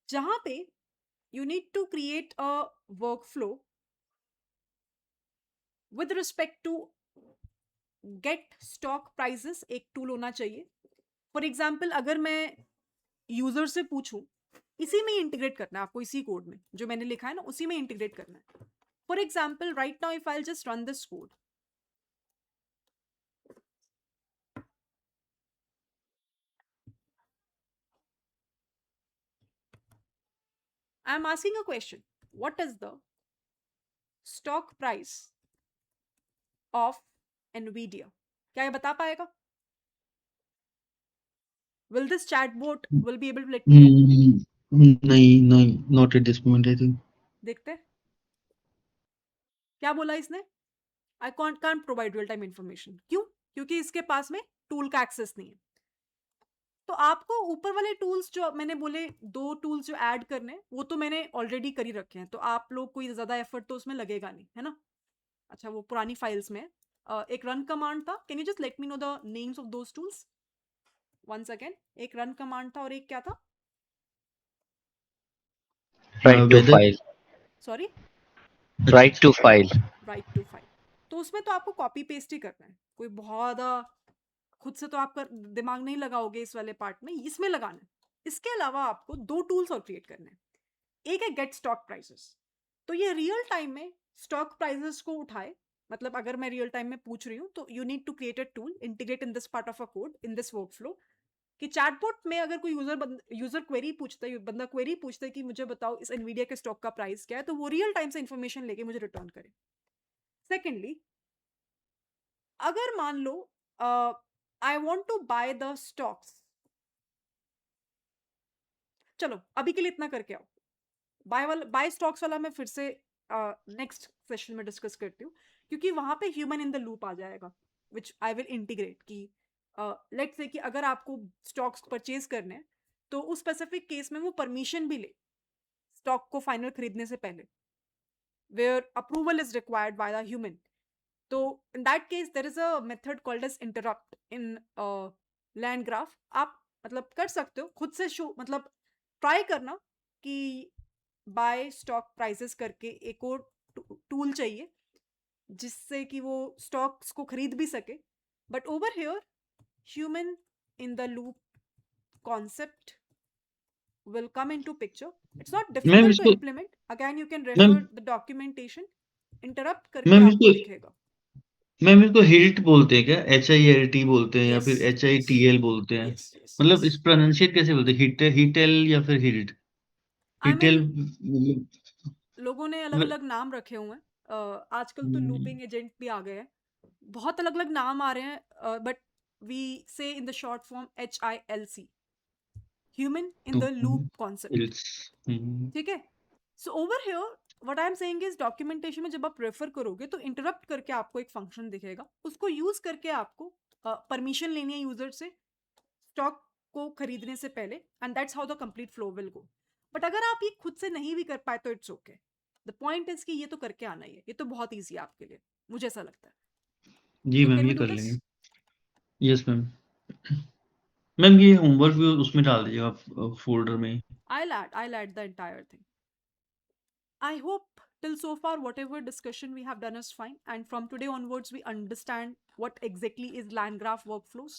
जहां पे you need to create a workflow with respect to get stock prices. एक टूल होना चाहिए. फॉर एग्जाम्पल अगर मैं यूजर से पूछूं, इसी में इंटीग्रेट करना है आपको, इसी कोड में जो मैंने लिखा है ना उसी में इंटीग्रेट करना है. For example right now if I just run this code, I am asking a question. What is the stock price of Nvidia? क्या ये बता पाएगा? Will this chatbot will be able to let me know? नहीं, not at this moment, I think. देखते हैं क्या बोला इसने. I can't provide real time information. क्यों? क्योंकि इसके पास में टूल का एक्सेस नहीं है. आपको ऊपर वाले टूल्स जो मैंने बोले, 2 टूल्स जो ऐड करने हैं, वो तो मैंने ऑलरेडी कर ही रखे हैं, तो आप लोग कोई ज़्यादा एफर्ट तो उसमें लगेगा नहीं, है ना? अच्छा, वो पुरानी फाइल्स में है। एक रन कमांड था। Can you just let me know the names of those tools once again? एक रन कमांड था और एक क्या था? Write to weather file. Sorry, Write to file. Write to file. तो उसमें तो आपको कॉपी पेस्ट ही करना है, कोई बहुत खुद से तो आपका दिमाग नहीं लगाओगे इस वाले पार्ट में, इसमें लगाना है। इसके अलावा आपको 2 टूल्स और क्रिएट करने हैं। एक है गेट स्टॉक प्राइसेस, तो ये रियल टाइम में स्टॉक प्राइसेस को उठाए, मतलब अगर मैं रियल टाइम में पूछ रही हूँ तो you need to create a tool integrate in this part of a code in this workflow, कि चैटबॉट में अगर कोई यूजर क्वेरी पूछता है, बंदा क्वेरी पूछता है कि मुझे बताओ इस एनवीडिया के स्टॉक का प्राइस क्या है, तो वो रियल टाइम से इंफॉर्मेशन लेके मुझे रिटर्न करे। सेकेंडली, अगर मान लो I want to buy the stocks, चलो अभी के लिए इतना करके आओ। बाय स्टॉक्स वाला मैं फिर से नेक्स्ट सेशन में डिस्कस करती हूँ, क्योंकि वहां पे ह्यूमन इन द लूप आ जाएगा, विच आई विल इंटीग्रेट की लेट्स से कि अगर आपको स्टॉक्स परचेज करने हैं तो उस स्पेसिफिक केस में वो परमिशन भी ले स्टॉक को फाइनल खरीदने से पहले, where approval is required by the human. तो in that case there is a method called as interrupt in land graph। आप मतलब कर सकते हो खुद से शो, मतलब ट्राई करना कि बाय स्टॉक प्राइसेस करके एक और टूल चाहिए जिससे कि वो स्टॉक्स को खरीद भी सके, but over here human in the loop concept will come into picture. It's not ma'am difficult to इसको implement. Again, you can ma'am refer the documentation. Interrupt करके मैम आपको इसको दिखेगा। मैम इसको हिल्ट बोलते हैं क्या? HILT बोलते हैं या Yes, फिर yes, HITL बोलते हैं? yes, yes, मतलब yes. इस प्रोनाउंशिएट कैसे बोलते हैं? हिटेल या फिर हिल्ट? I हिटेल mean, मतलब लोगों ने अलग अलग नाम रखे हुए हैं। आजकल तो लूपिंग एजेंट भी आ गए हैं, बहुत अलग अलग नाम आ रहे हैं, बट वी से in the short form HILC, human in the loop concept. Hills. ठीक है, सो over here what I am saying is documentation में जब आप रेफर करोगे तो इंटरप्ट करके आपको एक फंक्शन दिखेगा, उसको यूज करके आपको परमिशन लेनी है यूजर से स्टॉक को खरीदने से पहले, and that's how the complete flow will go. But अगर आप ये खुद से नहीं भी कर पाए तो it's okay. The point is कि ये तो करके आना ही है, ये तो बहुत ईजी है आपके लिए, मुझे ऐसा लगता है। जी तो मैम कैन वी ये डू कर दिस? लेंगे। Yes ma'am. मैम ये होमवर्क भी उसमें डाल दीजिएगा फोल्डर में। I'll add the entire thing. I hope till so far whatever discussion we have done is fine, and from today onwards we understand what exactly is land graph workflows.